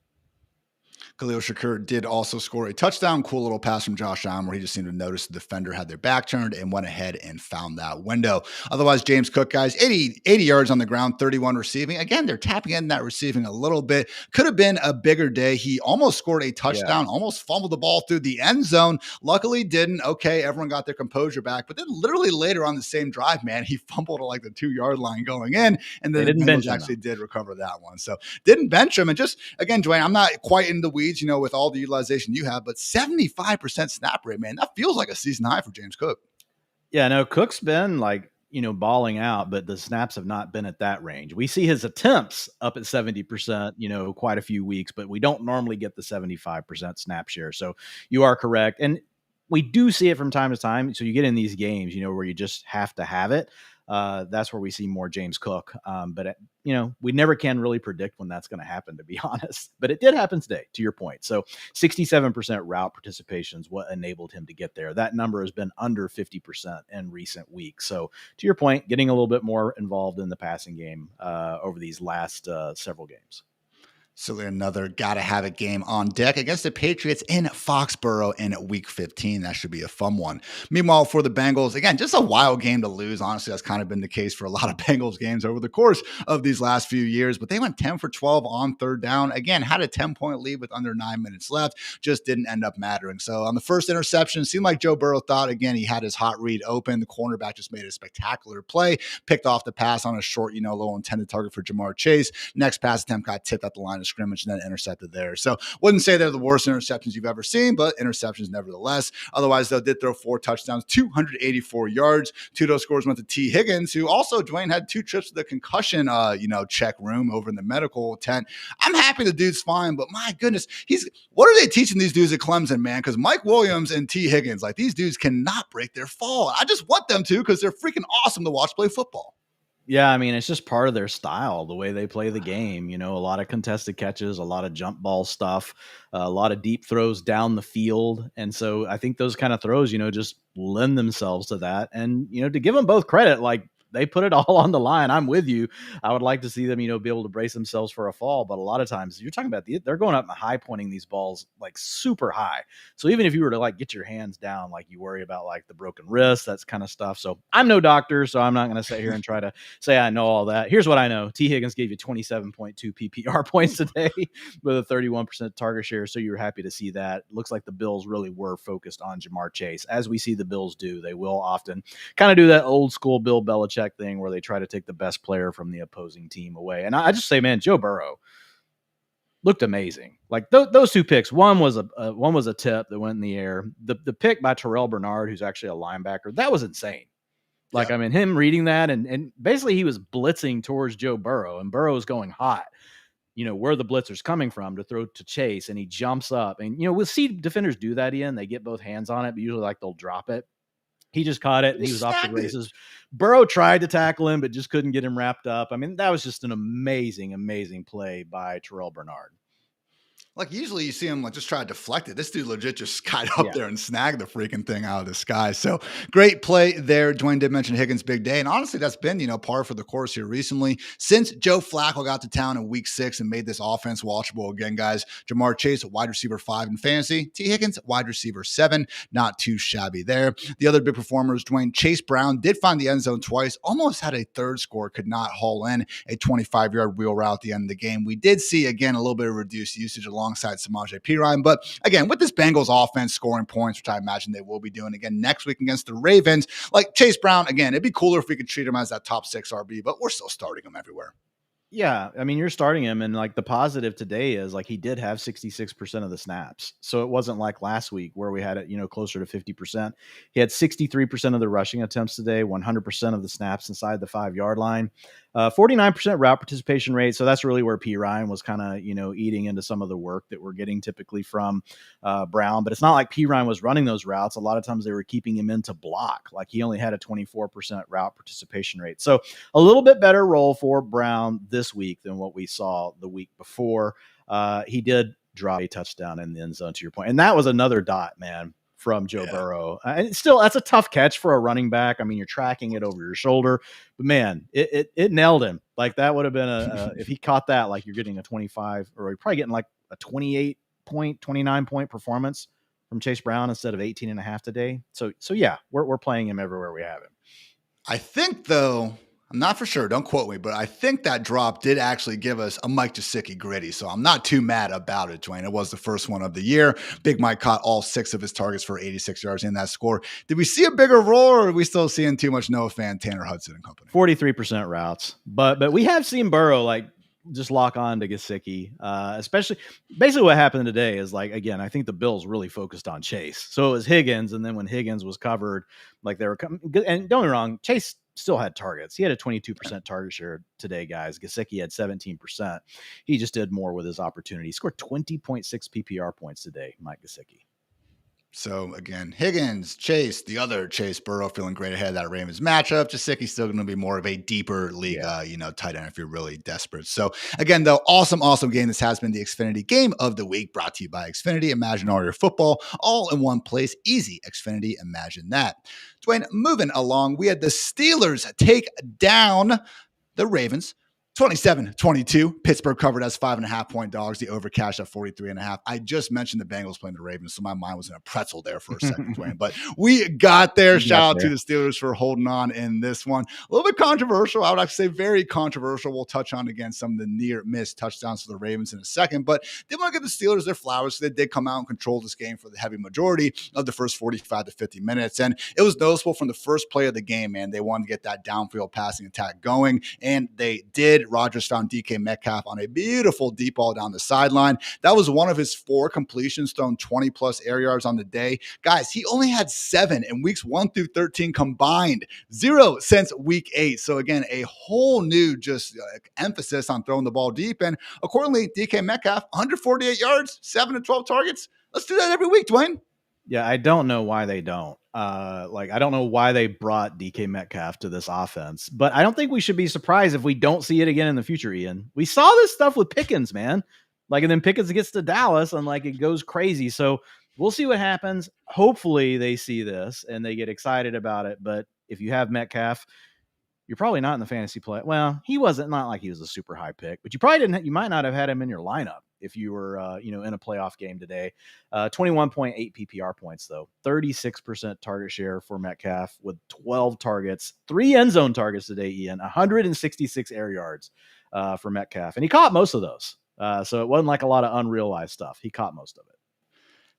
S1: Khalil Shakur did also score a touchdown. Cool little pass from Josh Allen where he just seemed to notice the defender had their back turned and went ahead and found that window. Otherwise, James Cook, guys, 80 yards on the ground, 31 receiving. Again, they're tapping in that receiving a little bit. Could have been a bigger day. He almost scored a touchdown, almost fumbled the ball through the end zone. Luckily didn't. Okay, everyone got their composure back. But then literally later on the same drive, man, he fumbled at the 2-yard line going in. And then the Bengals actually did recover that one. So didn't bench him. And just, again, Dwayne, I'm not quite in the weeds, with all the utilization you have, but 75% snap rate, man, that feels like a season high for James Cook.
S2: Yeah, no, Cook's been balling out, but the snaps have not been at that range. We see his attempts up at 70%, quite a few weeks, but we don't normally get the 75% snap share. So you are correct. And we do see it from time to time. So you get in these games, where you just have to have it. That's where we see more James Cook. But we never can really predict when that's going to happen, to be honest. But it did happen today, to your point. So 67% route participation is what enabled him to get there. That number has been under 50% in recent weeks. So to your point, getting a little bit more involved in the passing game over these last several games.
S1: So another gotta have it game on deck against the Patriots in Foxborough in week 15. That should be a fun one. Meanwhile, for the Bengals, again, just a wild game to lose. Honestly, that's kind of been the case for a lot of Bengals games over the course of these last few years, but they went 10 for 12 on third down. Again, had a 10-point lead with under 9 minutes left, just didn't end up mattering. So on the first interception, seemed like Joe Burrow thought, again, he had his hot read open. The cornerback just made a spectacular play, picked off the pass on a short, low intended target for Jamar Chase. Next pass attempt got tipped at the line of scrimmage and then intercepted there. So wouldn't say they're the worst interceptions you've ever seen, but interceptions nevertheless. Otherwise, though, did throw 4 touchdowns, 284 yards. 2 of those scores went to T. Higgins, who also, Dwayne, had 2 trips to the concussion, check room over in the medical tent. I'm happy the dude's fine, but my goodness, what are they teaching these dudes at Clemson, man? Because Mike Williams and T. Higgins, these dudes cannot break their fall. I just want them to because they're freaking awesome to watch play football.
S2: Yeah, I mean, it's just part of their style, the way they play the game. A lot of contested catches, a lot of jump ball stuff, a lot of deep throws down the field. And so I think those kind of throws, just lend themselves to that. And, to give them both credit, they put it all on the line. I'm with you. I would like to see them, be able to brace themselves for a fall. But a lot of times you're talking about they're going up and high pointing these balls super high. So even if you were to get your hands down, you worry about the broken wrist, that's kind of stuff. So I'm no doctor, so I'm not going to sit here and try to say I know all that. Here's what I know. T. Higgins gave you 27.2 PPR points today with a 31% target share. So you're happy to see that. Looks like the Bills really were focused on Jamar Chase. As we see the Bills do, they will often kind of do that old school Bill Belichick thing where they try to take the best player from the opposing team away. And I just say, man, Joe Burrow looked amazing. Those 2 picks, one was a tip that went in the air. The pick by Terrell Bernard, who's actually a linebacker, that was insane. I mean, him reading that and basically he was blitzing towards Joe Burrow, and Burrow is going hot. Where the blitzer's coming from to throw to Chase, and he jumps up. And, we'll see defenders do that, Ian. They get both hands on it, but usually they'll drop it. He just caught it and he was off the races. Burrow tried to tackle him, but just couldn't get him wrapped up. I mean, that was just an amazing, amazing play by Terrell Bernard.
S1: Like usually you see him like just try to deflect it. This dude legit just got up
S2: Yeah.
S1: there and snagged the freaking thing out of the sky. So great play there. Dwayne did mention Higgins' big day. And honestly, that's been, par for the course here recently. Since Joe Flacco got to town in week 6 and made this offense watchable again, guys. Jamar Chase, wide receiver 5 in fantasy. T. Higgins, wide receiver 7. Not too shabby there. The other big performers, Dwayne Chase Brown did find the end zone twice, almost had a third score, could not haul in a 25-yard wheel route at the end of the game. We did see, again, a little bit of reduced usage alongside Samaje Perine. But again, with this Bengals offense scoring points, which I imagine they will be doing again next week against the Ravens, like Chase Brown, again, it'd be cooler if we could treat him as that top 6 RB, but we're still starting him everywhere.
S2: Yeah, I mean, you're starting him, and like the positive today is like he did have 66% of the snaps. So it wasn't like last week where we had it, closer to 50%. He had 63% of the rushing attempts today, 100% of the snaps inside the 5-yard line, 49% route participation rate. So that's really where P. Ryan was kind of, eating into some of the work that we're getting typically from Brown. But it's not like P. Ryan was running those routes. A lot of times they were keeping him in to block. Like he only had a 24% route participation rate. So a little bit better role for Brown this week than what we saw the week before. He did drop a touchdown in the end zone, to your point. And that was another dot, man, from Joe Burrow. And still, that's a tough catch for a running back. I mean, you're tracking it over your shoulder, but man, it nailed him. Like that would have been if he caught that, like you're getting a 25, or you're probably getting like a 29-point performance from Chase Brown instead of 18.5 today. So yeah, we're playing him everywhere we have him.
S1: I think, though, I'm not for sure, don't quote me, but I think that drop did actually give us a Mike Gesicki gritty, so I'm not too mad about it, Dwayne. It was the first one of the year. Big Mike caught all 6 of his targets for 86 yards in that score. Did we see a bigger roll, or are we still seeing too much Noah Fant, Tanner Hudson and company?
S2: 43% routes, but we have seen Burrow just lock on to Gesicki, especially. Basically what happened today is again, I think the Bills really focused on Chase. So it was Higgins. And then when Higgins was covered, they were coming, and don't get me wrong, Chase still had targets. He had a 22% target share today, guys. Gesicki had 17%. He just did more with his opportunity. He scored 20.6 PPR points today, Mike Gesicki.
S1: So again, Higgins, Chase, the other Chase, Burrow feeling great ahead of that Ravens matchup. Gesicki's still going to be more of a deeper league, tight end if you're really desperate. So again, though, awesome game. This has been the Xfinity Game of the Week, brought to you by Xfinity. Imagine all your football all in one place. Easy, Xfinity. Imagine that. Dwayne, moving along, we had the Steelers take down the Ravens 27-22. Pittsburgh covered as 5.5-point dogs. The over cashed at 43.5. I just mentioned the Bengals playing the Ravens, so my mind was in a pretzel there for a second, Dwayne. But we got there. Shout out to the Steelers for holding on in this one. A little bit controversial. I would actually say very controversial. We'll touch on again some of the near miss touchdowns for the Ravens in a second. But they want to give the Steelers their flowers. So they did come out and control this game for the heavy majority of the first 45 to 50 minutes. And it was noticeable from the first play of the game, man. They wanted to get that downfield passing attack going, and they did. Rodgers found DK Metcalf on a beautiful deep ball down the sideline. That was one of his 4 completions, thrown 20-plus air yards on the day. Guys, he only had 7 in weeks 1 through 13 combined, 0 since week 8. So again, a whole new emphasis on throwing the ball deep. And accordingly, DK Metcalf, 148 yards, 7 to 12 targets. Let's do that every week, Dwayne.
S2: Yeah, I don't know why they don't. I don't know why they brought DK Metcalf to this offense, but I don't think we should be surprised if we don't see it again in the future, Ian. We saw this stuff with Pickens, man. And then Pickens gets to Dallas and it goes crazy. So we'll see what happens. Hopefully they see this and they get excited about it. But if you have Metcalf, you're probably not in the fantasy play. Well, he wasn't, not like he was a super high pick, but you might not have had him in your lineup if you were, in a playoff game today. 21.8 PPR points, though. 36% target share for Metcalf with 12 targets, 3 end zone targets today, Ian. 166 air yards for Metcalf. And he caught most of those. So it wasn't like a lot of unrealized stuff. He caught most of it.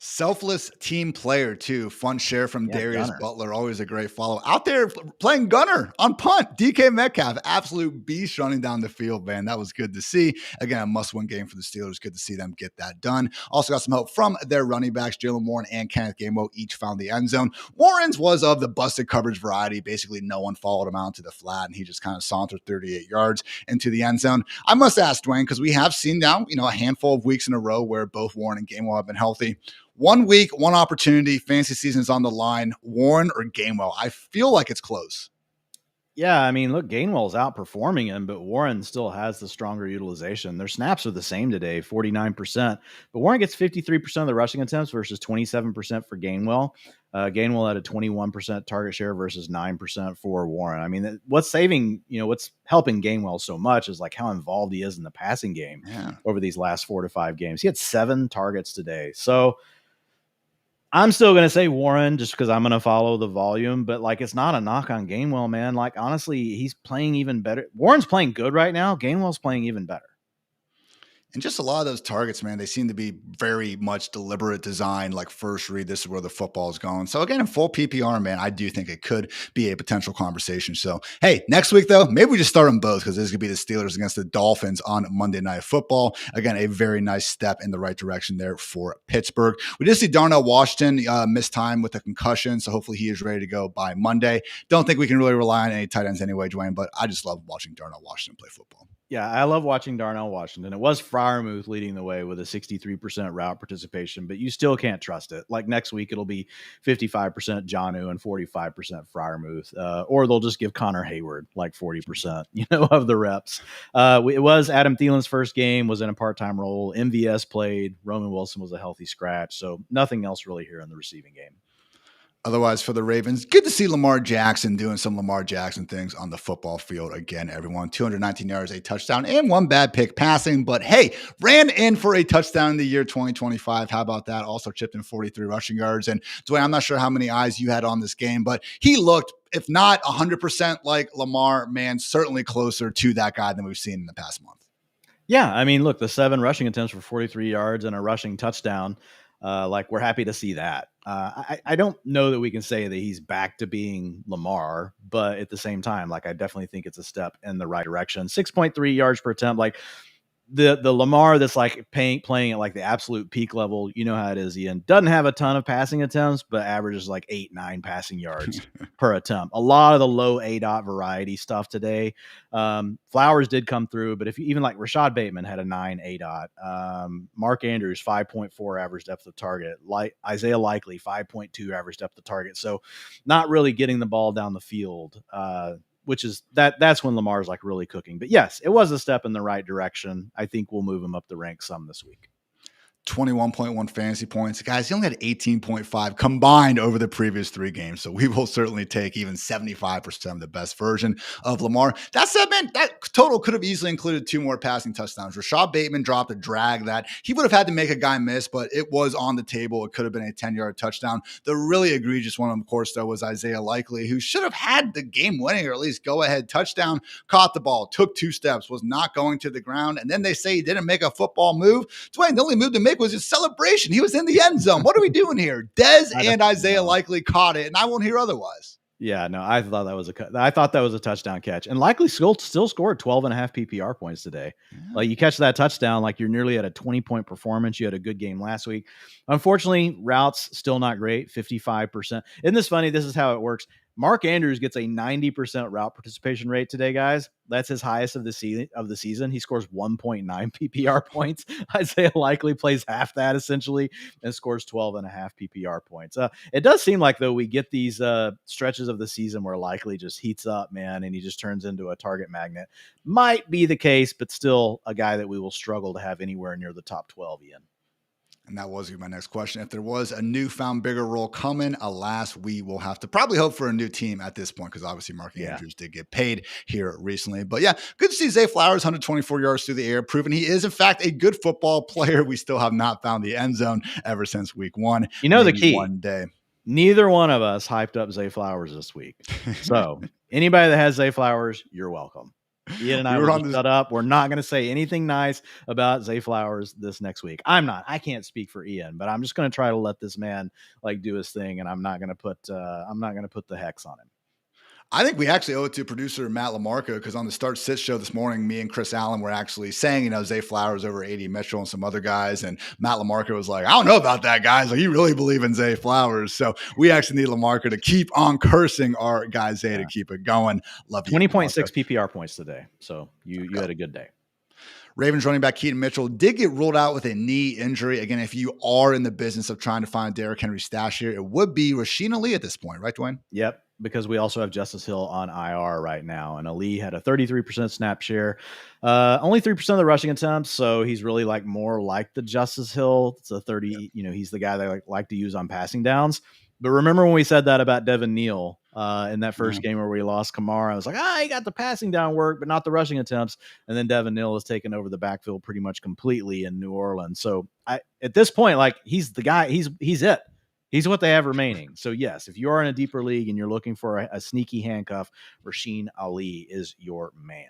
S1: Selfless team player, too. Fun share from Darius Butler. Always a great follow. Out there playing gunner on punt. DK Metcalf, absolute beast running down the field, man. That was good to see. Again, a must-win game for the Steelers. Good to see them get that done. Also got some help from their running backs. Jalen Warren and Kenneth Gainwell each found the end zone. Warren's was of the busted coverage variety. Basically, no one followed him out to the flat, and he just kind of sauntered 38 yards into the end zone. I must ask, Dwayne, because we have seen now, a handful of weeks in a row where both Warren and Gainwell have been healthy. 1 week, 1 opportunity. Fantasy season's on the line. Warren or Gainwell? I feel like it's close.
S2: Yeah, I mean, look, Gainwell's outperforming him, but Warren still has the stronger utilization. Their snaps are the same today, 49%. But Warren gets 53% of the rushing attempts versus 27% for Gainwell. Gainwell had a 21% target share versus 9% for Warren. I mean, what's helping Gainwell so much is like how involved he is in the passing game over these last 4 to 5 games. He had 7 targets today. So I'm still going to say Warren just because I'm going to follow the volume, but like it's not a knock on Gainwell, man. Like honestly, he's playing even better. Warren's playing good right now. Gainwell's playing even better.
S1: And just a lot of those targets, man, they seem to be very much deliberate design, like first read, this is where the football is going. So again, in full PPR, man, I do think it could be a potential conversation. So, hey, next week, though, maybe we just start them both because this is going to be the Steelers against the Dolphins on Monday Night Football. Again, a very nice step in the right direction there for Pittsburgh. We did see Darnell Washington miss time with a concussion, so hopefully he is ready to go by Monday. Don't think we can really rely on any tight ends anyway, Dwayne, but I just love watching Darnell Washington play football.
S2: Yeah, I love watching Darnell Washington. It was Freiermuth leading the way with a 63% route participation, but you still can't trust it. Like next week, it'll be 55% Jonnu and 45% Freiermuth, or they'll just give Connor Hayward like 40%, of the reps. It was Adam Thielen's first game, was in a part-time role. MVS played. Roman Wilson was a healthy scratch, so nothing else really here in the receiving game.
S1: Otherwise, for the Ravens, good to see Lamar Jackson doing some Lamar Jackson things on the football field again, everyone. 219 yards, a touchdown, and 1 bad pick passing. But hey, ran in for a touchdown in the year 2025. How about that? Also chipped in 43 rushing yards. And Dwayne, I'm not sure how many eyes you had on this game, but he looked, if not 100% like Lamar, man, certainly closer to that guy than we've seen in the past month.
S2: Yeah, I mean, look, the 7 rushing attempts for 43 yards and a rushing touchdown. We're happy to see that. I don't know that we can say that he's back to being Lamar, but at the same time, I definitely think it's a step in the right direction. 6.3 yards per attempt, the Lamar that's playing at the absolute peak level. You know how it is, Ian. Doesn't have a ton of passing attempts, but averages 8-9 passing yards per attempt. A lot of the low ADOT variety stuff today. Flowers did come through, but if you even Rashad Bateman had a 9 ADOT. Mark Andrews 5.4 average depth of target. Isaiah Likely 5.2 average depth of target. So not really getting the ball down the field. Which is that's when Lamar's really cooking. But yes, it was a step in the right direction. I think we'll move him up the ranks some this week.
S1: 21.1 fantasy points. Guys, he only had 18.5 combined over the previous 3 games. So we will certainly take even 75% of the best version of Lamar. That said, man, that total could have easily included 2 more passing touchdowns. Rashad Bateman dropped a drag that he would have had to make a guy miss, but it was on the table. It could have been a 10-yard touchdown. The really egregious one, of course, though, was Isaiah Likely, who should have had the game-winning or at least go-ahead touchdown, caught the ball, took 2 steps, was not going to the ground, and then they say he didn't make a football move. Dwayne, the only move to make was his celebration. He was in the end zone. What are we doing here? Dez and Isaiah Likely caught it, and I won't hear otherwise.
S2: Yeah, no, I thought that was a touchdown catch, and Likely still scored 12.5 PPR points today. Yeah. You catch that touchdown, you're nearly at a 20-point performance. You had a good game last week. Unfortunately, routes still not great, 55%. Isn't this funny? This is how it works. Mark Andrews gets a 90% route participation rate today, guys. That's his highest of the season. He scores 1.9 PPR points. Isaiah Likely plays half that essentially and scores 12.5 PPR points. It does seem like though we get these stretches of the season where Likely just heats up, man, and he just turns into a target magnet. Might be the case, but still a guy that we will struggle to have anywhere near the top 12, Ian.
S1: And that was my next question. If there was a newfound bigger role coming, alas, we will have to probably hope for a new team at this point because obviously Mark Andrews did get paid here recently. But yeah, good to see Zay Flowers, 124 yards through the air, proving he is, in fact, a good football player. We still have not found the end zone ever since week 1.
S2: You know the key.
S1: One day.
S2: Neither one of us hyped up Zay Flowers this week. So anybody that has Zay Flowers, you're welcome. Ian and I will shut up. We're not going to say anything nice about Zay Flowers this next week. I can't speak for Ian, but I'm just going to try to let this man do his thing, and I'm not going to put the hex on him.
S1: I think we actually owe it to producer Matt LaMarca because on the Start Sit show this morning, me and Chris Allen were actually saying, Zay Flowers over A.D. Mitchell and some other guys. And Matt LaMarca was like, I don't know about that, guys. You really believe in Zay Flowers. So we actually need LaMarca to keep on cursing our guy Zay to keep it going. Love you.
S2: 20.6 PPR points today. So you had a good day.
S1: Ravens running back Keaton Mitchell did get ruled out with a knee injury. Again, if you are in the business of trying to find Derrick Henry's stash here, it would be Rasheen Ali at this point, right, Dwayne?
S2: Yep. because we also have Justice Hill on IR right now. And Ali had a 33% snap share, only 3% of the rushing attempts. So he's really like more like the Justice Hill. It's a 30, he's the guy that I like to use on passing downs. But remember when we said that about Devin Neal in that first game where we lost Kamara? I was like, he got the passing down work, but not the rushing attempts. And then Devin Neal has taken over the backfield pretty much completely in New Orleans. So at this point, like he's the guy, he's it. He's what they have remaining. So yes, if you are in a deeper league and you're looking for a sneaky handcuff, Rasheen Ali is your man.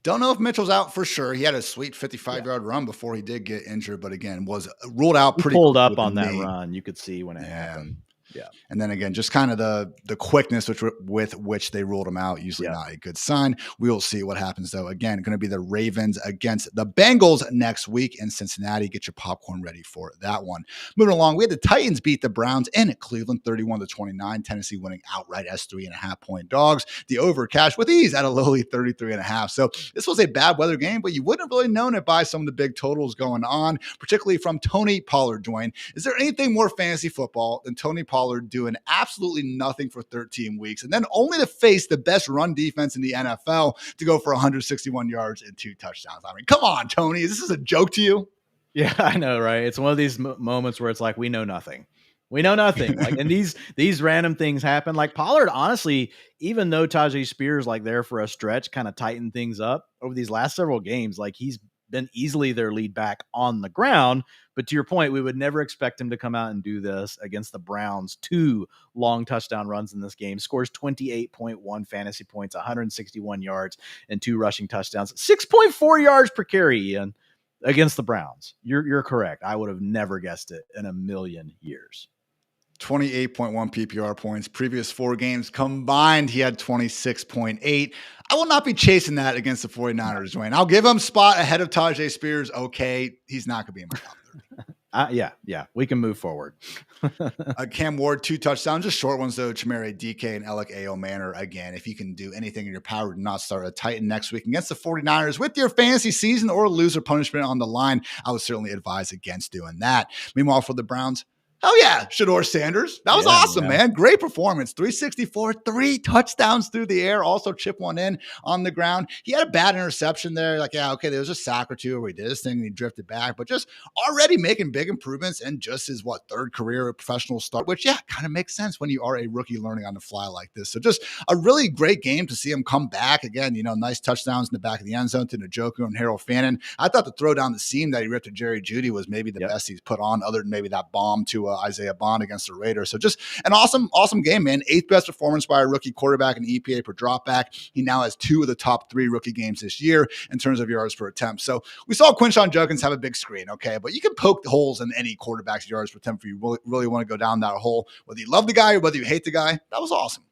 S1: Don't know if Mitchell's out for sure. He had a sweet 55-yard run before he did get injured, but again, was ruled out pretty.
S2: He pulled up on that run. You could see when it happened. Yeah.
S1: And then again, just kind of the quickness with which they ruled him out, usually not a good sign. We will see what happens, though. Again, going to be the Ravens against the Bengals next week in Cincinnati. Get your popcorn ready for that one. Moving along, we had the Titans beat the Browns in Cleveland 31-29. Tennessee winning outright as 3.5-point dogs. The over cash with ease at a lowly 33.5. So this was a bad weather game, but you wouldn't have really known it by some of the big totals going on, particularly from Tony Pollard. Dwayne, is there anything more fantasy football than Tony Pollard doing absolutely nothing for 13 weeks and then only to face the best run defense in the NFL to go for 161 yards and 2 touchdowns? I mean, come on, Tony. Is this a joke to you?
S2: Yeah, I know, right? It's one of these moments where it's like, we know nothing. We know nothing. Like, and these random things happen. Like Pollard, honestly, even though Tajay Spears, like there for a stretch, kind of tightened things up over these last several games, like he's been easily their lead back on the ground. But to your point, we would never expect him to come out and do this against the Browns. 2 long touchdown runs in this game, scores 28.1 fantasy points, 161 yards and 2 rushing touchdowns, 6.4 yards per carry, Ian, against the Browns. You're correct. I would have never guessed it in a million years.
S1: 28.1 PPR points. Previous 4 games combined, he had 26.8. I will not be chasing that against the 49ers, Dwayne. I'll give him spot ahead of Tajay Spears. Okay, he's not going to be in my top 30.
S2: Yeah, we can move forward.
S1: Cam Ward, 2 touchdowns, just short ones though. Chimere DK and Alec A.O. Manor. Again, if you can do anything in your power to not start a Titan next week against the 49ers with your fantasy season or loser punishment on the line, I would certainly advise against doing that. Meanwhile, for the Browns, oh yeah, Shedeur Sanders. That was awesome, man. Great performance. 364, 3 touchdowns through the air. Also chip one in on the ground. He had a bad interception there. Like, yeah, okay, there was a sack or two where he did his thing and he drifted back, but just already making big improvements and just his, 3rd career professional start, which, kind of makes sense when you are a rookie learning on the fly like this. So just a really great game to see him come back. Again, nice touchdowns in the back of the end zone to Njoku and Harold Fannin. I thought the throw down the seam that he ripped to Jerry Jeudy was maybe the best he's put on, other than maybe that bomb to Isaiah Bond against the Raiders. So just an awesome game, man. 8th best performance by a rookie quarterback in EPA per dropback. He now has 2 of the top 3 rookie games this year in terms of yards per attempt. So we saw Quinshon Judkins have a big screen, okay? But you can poke the holes in any quarterback's yards per attempt if you really want to go down that hole. Whether you love the guy or whether you hate the guy, that was awesome.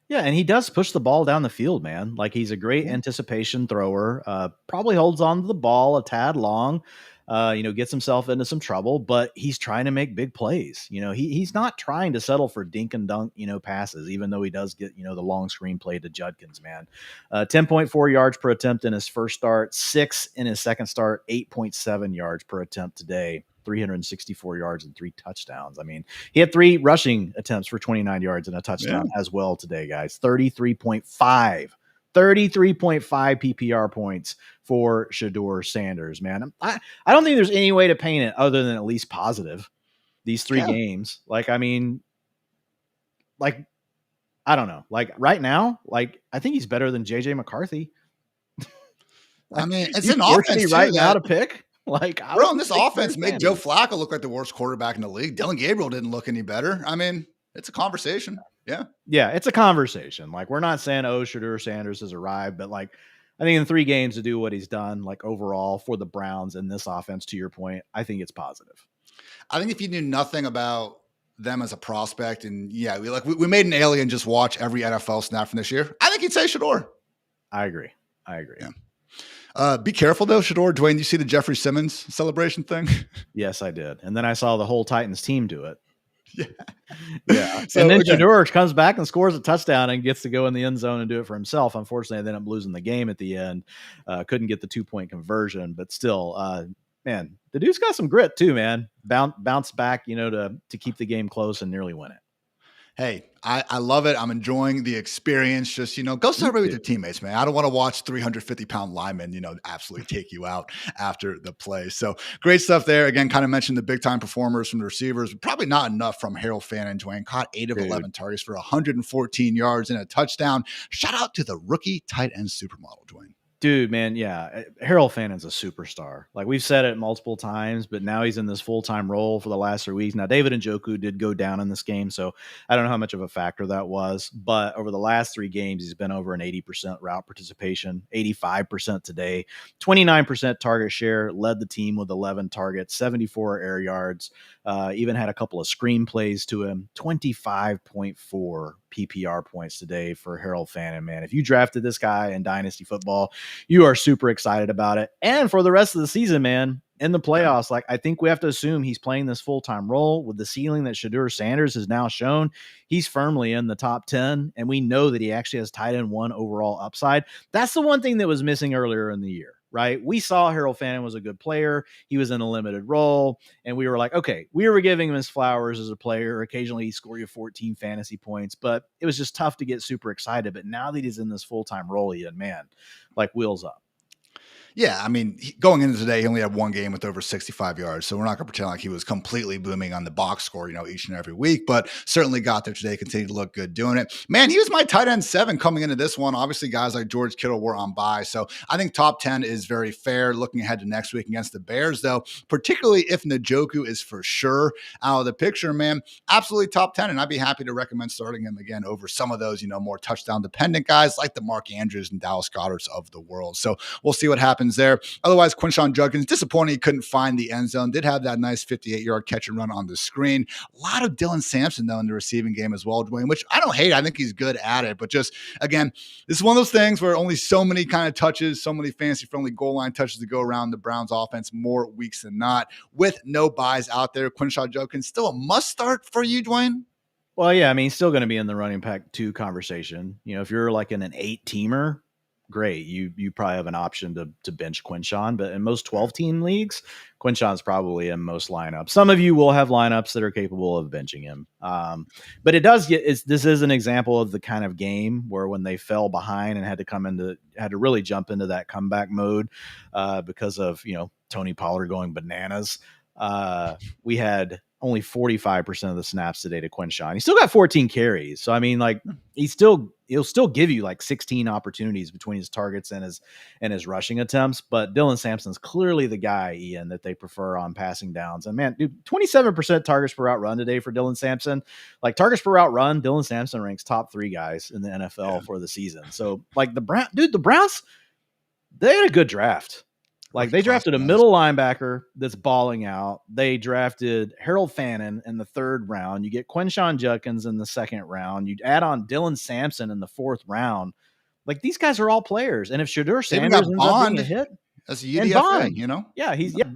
S2: Yeah, and he does push the ball down the field, man. Like, he's a great anticipation thrower. Probably holds on to the ball a tad long. Gets himself into some trouble, but he's trying to make big plays. He's not trying to settle for dink and dunk, passes, even though he does get, the long screen play to Judkins, man. 10.4 yards per attempt in his first start, 6 in his second start, 8.7 yards per attempt today, 364 yards and 3 touchdowns. I mean, he had 3 rushing attempts for 29 yards and a touchdown as well today, guys. 33.5 PPR points for Shedeur Sanders, man. I don't think there's any way to paint it other than at least positive. These 3 games. Like, I mean, like, I don't know. Like, right now, like, I think he's better than JJ McCarthy.
S1: I mean, it's an offense
S2: right now to pick. Like,
S1: bro, this offense made Joe Flacco look like the worst quarterback in the league. Dylan Gabriel didn't look any better. I mean, it's a conversation. Yeah,
S2: it's a conversation. Like, we're not saying, Shedeur Sanders has arrived, but like, I think in 3 games to do what he's done, like overall for the Browns and this offense, to your point, I think it's positive.
S1: I think if you knew nothing about them as a prospect, and we made an alien just watch every NFL snap from this year, I think you'd say Shedeur.
S2: I agree.
S1: Yeah. Be careful though, Shedeur. Dwayne, you see the Jeffrey Simmons celebration thing?
S2: Yes, I did. And then I saw the whole Titans team do it.
S1: Yeah.
S2: So, and then Shedeur comes back and scores a touchdown and gets to go in the end zone and do it for himself. Unfortunately, they ended up losing the game at the end. Couldn't get the 2-point conversion, but still, man, the dude's got some grit too, man. Bounce back, to keep the game close and nearly win it.
S1: Hey, I love it. I'm enjoying the experience. Just, go celebrate with your teammates, man. I don't want to watch 350-pound linemen, absolutely take you out after the play. So great stuff there. Again, kind of mentioned the big time performers from the receivers. Probably not enough from Harold Fan and Dwain. Caught 8 of 11 targets for 114 yards and a touchdown. Shout out to the rookie tight end supermodel, Dwain.
S2: Dude, man, yeah. Harold Fannon's a superstar. Like, we've said it multiple times, but now he's in this full-time role for the last 3 weeks. Now, David Njoku did go down in this game, so I don't know how much of a factor that was. But over the last 3 games, he's been over an 80% route participation, 85% today, 29% target share, led the team with 11 targets, 74 air yards, even had a couple of screen plays to him, 25.4 PPR points today for Harold Fannin, man. If you drafted this guy in Dynasty football, you are super excited about it. And for the rest of the season, man, in the playoffs, like, I think we have to assume he's playing this full-time role with the ceiling that Shedeur Sanders has now shown. He's firmly in the top 10, and we know that he actually has tight end 1 overall upside. That's the one thing that was missing earlier in the year, right? We saw Harold Fannin was a good player. He was in a limited role, and we were like, okay, we were giving him his flowers as a player. Occasionally he scored you 14 fantasy points, but it was just tough to get super excited. But now that he's in this full-time role, man, like, wheels up.
S1: Yeah, I mean, going into today, he only had 1 game with over 65 yards. So we're not going to pretend like he was completely booming on the box score, each and every week, but certainly got there today, continued to look good doing it. Man, he was my tight end 7 coming into this one. Obviously, guys like George Kittle were on bye. So I think top 10 is very fair looking ahead to next week against the Bears, though, particularly if Njoku is for sure out of the picture, man, absolutely top 10. And I'd be happy to recommend starting him again over some of those, more touchdown dependent guys like the Mark Andrews and Dallas Goederts of the world. So we'll see what happens there. Otherwise, Quinshon Judkins, disappointing he couldn't find the end zone. Did have that nice 58-yard catch and run on the screen. A lot of Dylan Sampson, though, in the receiving game as well, Dwain, which I don't hate. I think he's good at it. But just, again, this is one of those things where only so many kind of touches, so many fantasy-friendly goal line touches to go around the Browns offense more weeks than not. With no buys out there, Quinshon Judkins still a must-start for you, Dwain?
S2: Well, yeah, I mean, he's still going to be in the running back 2 conversation. If you're like in an 8-teamer, great. You probably have an option to bench Quinshon, but in most 12-team leagues, Quinshon's probably in most lineups. Some of you will have lineups that are capable of benching him. But this is an example of the kind of game where when they fell behind and had to really jump into that comeback mode because of, Tony Pollard going bananas. We had only 45% of the snaps today to Quinshon. He still got 14 carries. So, I mean, like, he'll still give you like 16 opportunities between his targets and his rushing attempts. But Dylan Sampson's clearly the guy, Ian, that they prefer on passing downs. And man, dude, 27% targets per route run today for Dylan Sampson. Like, targets per route run, Dylan Sampson ranks top 3 guys in the NFL for the season. So, like, the Browns, they had a good draft. Like, they drafted a middle linebacker that's balling out. They drafted Harold Fannin in the 3rd round. You get Quinshon Judkins in the 2nd round. You add on Dylan Sampson in the 4th round. Like, these guys are all players. And if Shedeur Sanders ends up being a hit,
S1: as a UDFA,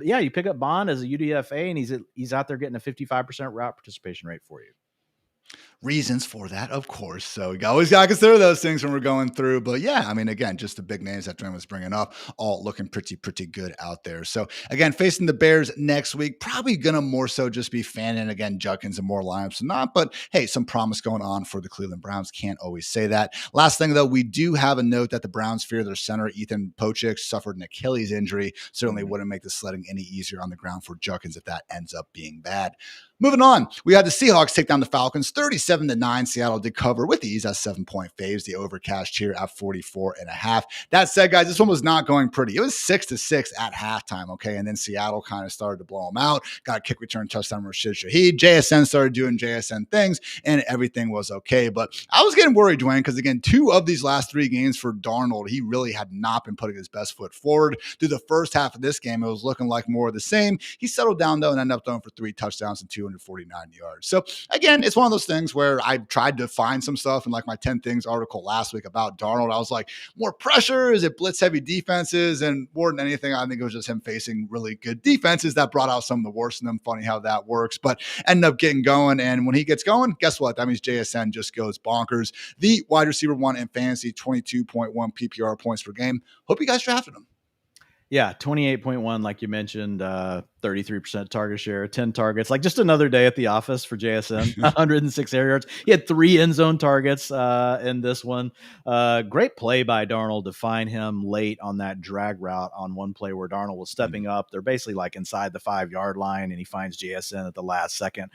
S2: Yeah, you pick up Bond as a UDFA, and he's out there getting a 55% route participation rate for you.
S1: Reasons for that, of course. So you always got to consider those things when we're going through. But yeah, I mean, again, just the big names that Dwayne was bringing up, all looking pretty good out there. So again, facing the Bears next week, probably going to more so just be Fannin again, Judkins and more lineups than not. But hey, some promise going on for the Cleveland Browns. Can't always say that. Last thing, though, we do have a note that the Browns fear their center, Ethan Pochik, suffered an Achilles injury. Certainly wouldn't make the sledding any easier on the ground for Judkins if that ends up being bad. Moving on, we had the Seahawks take down the Falcons 37-9. Seattle did cover with ease at 7-point faves. The over cashed here at 44.5. That said, guys, this one was not going pretty. It was 6-6 at halftime, okay? And then Seattle kind of started to blow them out. Got a kick return touchdown from Rashid Shaheed. JSN started doing JSN things, and everything was okay. But I was getting worried, Dwayne, because again, 2 of these last 3 games for Darnold, he really had not been putting his best foot forward. Through the first half of this game, it was looking like more of the same. He settled down, though, and ended up throwing for 3 touchdowns and 249 yards. So again, it's one of those things where I tried to find some stuff in like my 10 things article last week about Darnold. I was like, more pressure? Is it blitz heavy defenses? And more than anything, I think it was just him facing really good defenses that brought out some of the worst in them. Funny how that works, but ended up getting going. And when he gets going, guess what? That means JSN just goes bonkers. The wide receiver 1 in fantasy, 22.1 PPR points per game. Hope you guys drafted him.
S2: Yeah, 28.1, like you mentioned, 33% target share, 10 targets. Like just another day at the office for JSN, 106 air yards. He had 3 end zone targets in this one. Great play by Darnold to find him late on that drag route on one play where Darnold was stepping up. They're basically like inside the 5-yard line, and he finds JSN at the last second.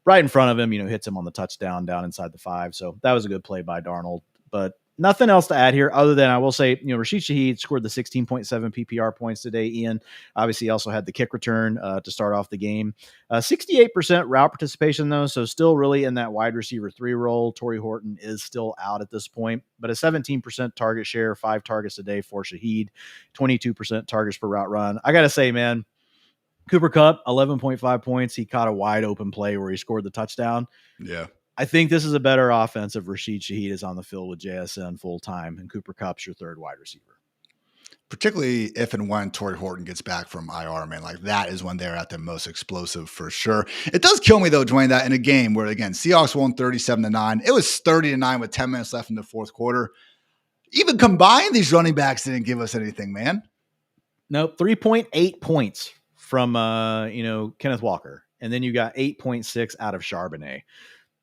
S2: Right in front of him, hits him on the touchdown down inside the 5. So that was a good play by Darnold. But nothing else to add here other than I will say, Rashid Shaheed scored the 16.7 PPR points today. Ian obviously also had the kick return to start off the game. 68% route participation, though, so still really in that wide receiver 3 role. Torrey Horton is still out at this point, but a 17% target share, 5 targets a day for Shaheed, 22% targets per route run. I got to say, man, Cooper Kupp, 11.5 points. He caught a wide open play where he scored the touchdown.
S1: Yeah.
S2: I think this is a better offense if Rashid Shaheed is on the field with JSN full time and Cooper Kupp's your 3rd wide receiver.
S1: Particularly if and when Torrey Horton gets back from IR, man, like that is when they're at their most explosive for sure. It does kill me though, Dwain, that in a game where again, Seahawks won 37-9, it was 30-9 with 10 minutes left in the 4th quarter. Even combined, these running backs didn't give us anything, man.
S2: Nope, 3.8 points from Kenneth Walker, and then you got 8.6 out of Charbonnet.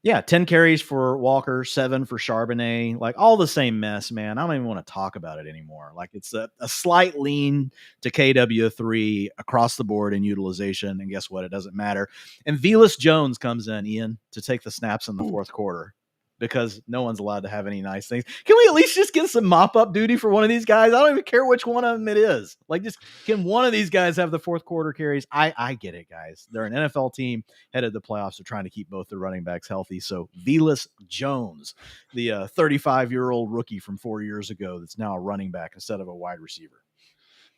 S2: Yeah, 10 carries for Walker, 7 for Charbonnet, like all the same mess, man. I don't even want to talk about it anymore. Like it's a slight lean to KW3 across the board in utilization, and guess what? It doesn't matter. And Velus Jones comes in, Ian, to take the snaps in the 4th quarter, because no one's allowed to have any nice things. Can we at least just get some mop-up duty for one of these guys? I don't even care which one of them it is. Like, just can one of these guys have the 4th quarter carries? I get it, guys. They're an NFL team headed to the playoffs. They're trying to keep both their running backs healthy. So Velus Jones, the 35-year-old rookie from 4 years ago that's now a running back instead of a wide receiver.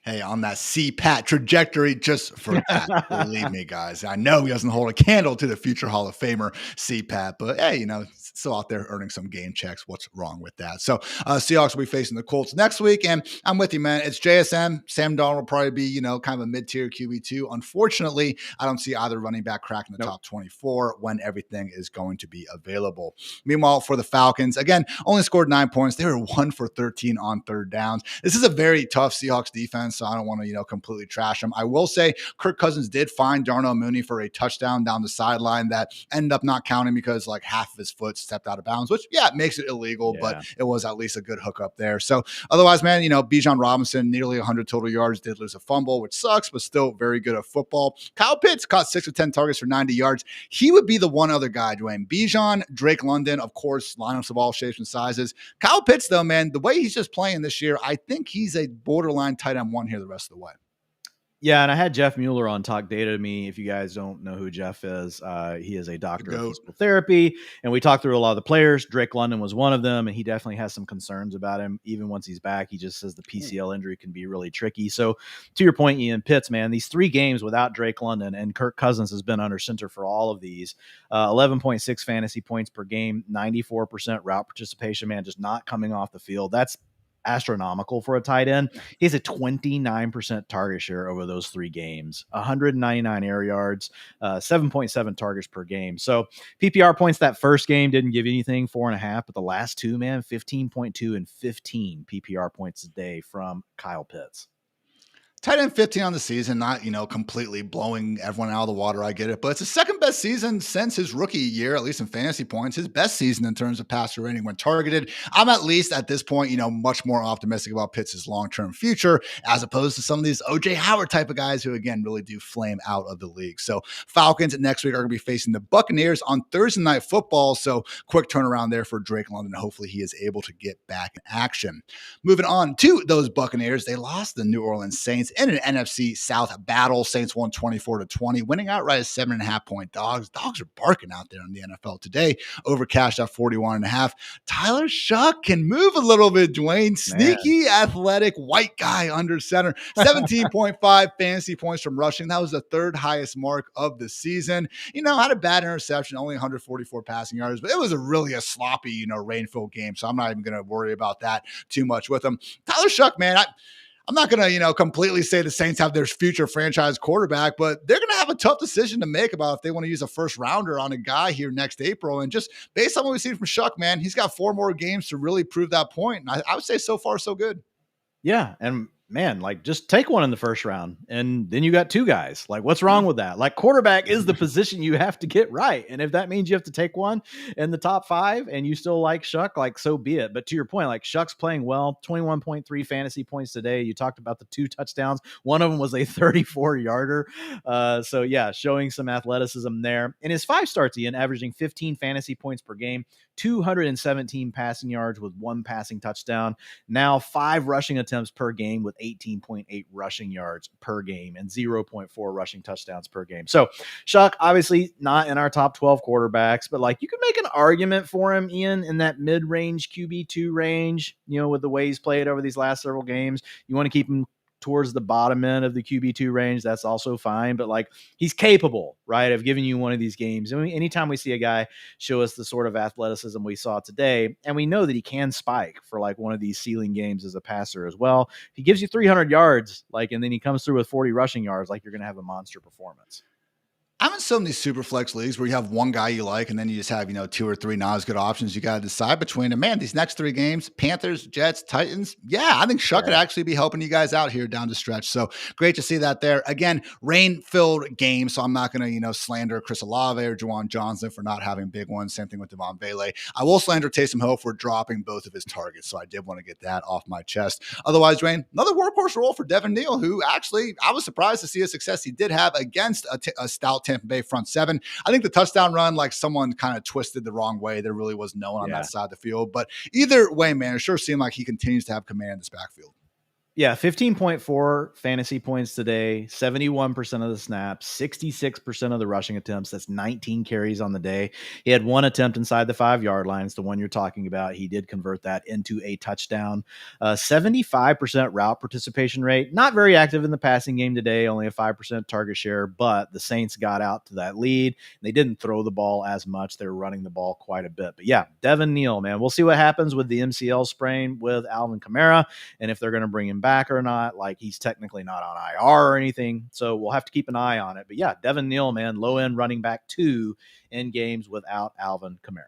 S1: Hey, on that CPAT trajectory, just for that, believe me, guys. I know he doesn't hold a candle to the future Hall of Famer CPAT, but hey, still out there earning some game checks. What's wrong with that? So Seahawks will be facing the Colts next week, and I'm with you, man. It's JSN. Sam Darnold will probably be, kind of a mid-tier QB2. Unfortunately, I don't see either running back cracking the top 24 when everything is going to be available. Meanwhile, for the Falcons, again, only scored 9 points. They were 1 for 13 on 3rd downs. This is a very tough Seahawks defense, so I don't want to, completely trash them. I will say Kirk Cousins did find Darnell Mooney for a touchdown down the sideline that ended up not counting because like half of his foot stepped out of bounds, which, it makes it illegal, but it was at least a good hookup there. So otherwise, man, Bijan Robinson, nearly 100 total yards, did lose a fumble, which sucks, but still very good at football. Kyle Pitts caught 6 of 10 targets for 90 yards. He would be the one other guy, Dwayne. Bijan, Drake London, of course, lineups of all shapes and sizes. Kyle Pitts, though, man, the way he's just playing this year, I think he's a borderline tight end 1 here the rest of the way.
S2: Yeah, and I had Jeff Mueller on Talk Data to me. If you guys don't know who Jeff is, he is a doctor of physical therapy, and we talked through a lot of the players. Drake London was one of them, and he definitely has some concerns about him. Even once he's back, he just says the PCL injury can be really tricky. So to your point, Ian, Pitts, man, these 3 games without Drake London, and Kirk Cousins has been under center for all of these. 11.6 fantasy points per game, 94% route participation, man, just not coming off the field. That's astronomical for a tight end. He has a 29% target share over those 3 games, 199 air yards, 7.7 targets per game. So PPR points that first game didn't give anything, 4.5, but the last 2, man, 15.2 and 15 PPR points a day from Kyle Pitts.
S1: Tight end 15 on the season, not, completely blowing everyone out of the water. I get it. But it's the second best season since his rookie year, at least in fantasy points, his best season in terms of passer rating when targeted. I'm at least at this point, much more optimistic about Pitts' long-term future as opposed to some of these OJ Howard type of guys who, again, really do flame out of the league. So Falcons next week are going to be facing the Buccaneers on Thursday Night Football. So quick turnaround there for Drake London. Hopefully he is able to get back in action. Moving on to those Buccaneers, they lost the New Orleans Saints in an NFC South battle. Saints won 24-20, winning outright as 7.5-point dogs. Dogs are barking out there in the NFL today. Overcashed at 41.5. Tyler Shuck can move a little bit, Dwayne. Sneaky, athletic, white guy under center. 17.5 fantasy points from rushing. That was the 3rd highest mark of the season. Had a bad interception, only 144 passing yards, but it was really a sloppy, rain-filled game. So I'm not even going to worry about that too much with him. Tyler Shuck, man, I'm not going to, completely say the Saints have their future franchise quarterback, but they're going to have a tough decision to make about if they want to use a first rounder on a guy here next April. And just based on what we've seen from Shuck, man, he's got 4 more games to really prove that point. And I would say so far, so good.
S2: Yeah. And man, like just take one in the first round and then you got two guys. Like, what's wrong with that? Like, quarterback is the position you have to get right. And if that means you have to take one in the top 5 and you still like Shuck, like, so be it. But to your point, like, Shuck's playing well, 21.3 fantasy points today. You talked about the 2 touchdowns. One of them was a 34-yarder. So yeah, showing some athleticism there. In his 5 starts, Ian, averaging 15 fantasy points per game, 217 passing yards with 1 passing touchdown. Now 5 rushing attempts per game with 18.8 rushing yards per game and 0.4 rushing touchdowns per game. So Shuck, obviously not in our top 12 quarterbacks, but like you could make an argument for him, Ian, in that mid-range QB2 range, with the way he's played over these last several games. You want to keep him towards the bottom end of the QB2 range, that's also fine. But like, he's capable, right, of giving you one of these games. I mean, anytime we see a guy show us the sort of athleticism we saw today, and we know that he can spike for like one of these ceiling games as a passer as well. If he gives you 300 yards, like, and then he comes through with 40 rushing yards, like, you're going to have a monster performance.
S1: I'm in some of these super flex leagues where you have one guy you like, and then you just have, 2 or 3 not as good options. You got to decide between them. Man, these next 3 games, Panthers, Jets, Titans. Yeah, I think Shuck could actually be helping you guys out here down the stretch. So great to see that there. Again, rain-filled game, so I'm not going to, slander Chris Olave or Juwan Johnson for not having big ones. Same thing with Devon Bailey. I will slander Taysom Hill for dropping both of his targets, so I did want to get that off my chest. Otherwise, Dwain, another workhorse role for Devin Neal, who actually, I was surprised to see a success he did have against a stout Tampa Bay front 7. I think the touchdown run, like, someone kind of twisted the wrong way. There really was no one on that side of the field. But either way, man, it sure seemed like he continues to have command in this backfield.
S2: Yeah, 15.4 fantasy points today, 71% of the snaps, 66% of the rushing attempts. That's 19 carries on the day. He had 1 attempt inside the 5-yard line. It's the one you're talking about. He did convert that into a touchdown. 75% route participation rate. Not very active in the passing game today, only a 5% target share, but the Saints got out to that lead. They didn't throw the ball as much. They were running the ball quite a bit. But yeah, Devin Neal, man, we'll see what happens with the MCL sprain with Alvin Kamara and if they're going to bring him back or not. Like, he's technically not on IR or anything, so we'll have to keep an eye on it. But yeah, Devin Neal, man, low end running back 2 in games without Alvin Kamara.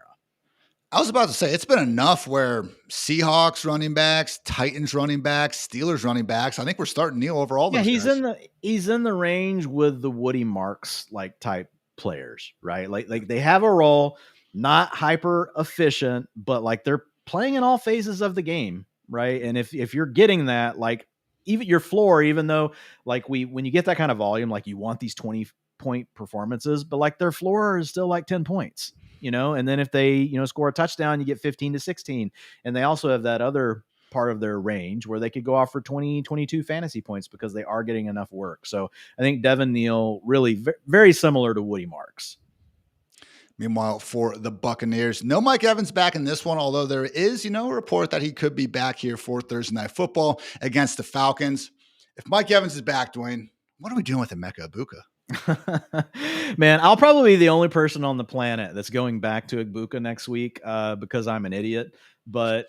S1: I was about to say, it's been enough where Seahawks running backs, Titans running backs, Steelers running backs. I think we're starting Neal over all those guys.
S2: He's in the range with the Woody Marks like type players, right? Like they have a role, not hyper efficient, but like they're playing in all phases of the game, right? And if you're getting that, like, even your floor, even though like when you get that kind of volume, like, you want these 20-point performances, but like their floor is still like 10 points, and then if they, score a touchdown, you get 15 to 16. And they also have that other part of their range where they could go off for 20, 22 fantasy points because they are getting enough work. So I think Devin Neal really very similar to Woody Marks.
S1: Meanwhile, for the Buccaneers, no Mike Evans back in this one, although there is, a report that he could be back here for Thursday Night Football against the Falcons. If Mike Evans is back, Dwayne, what are we doing with Emeka Egbuka?
S2: Man, I'll probably be the only person on the planet that's going back to Egbuka next week because I'm an idiot. But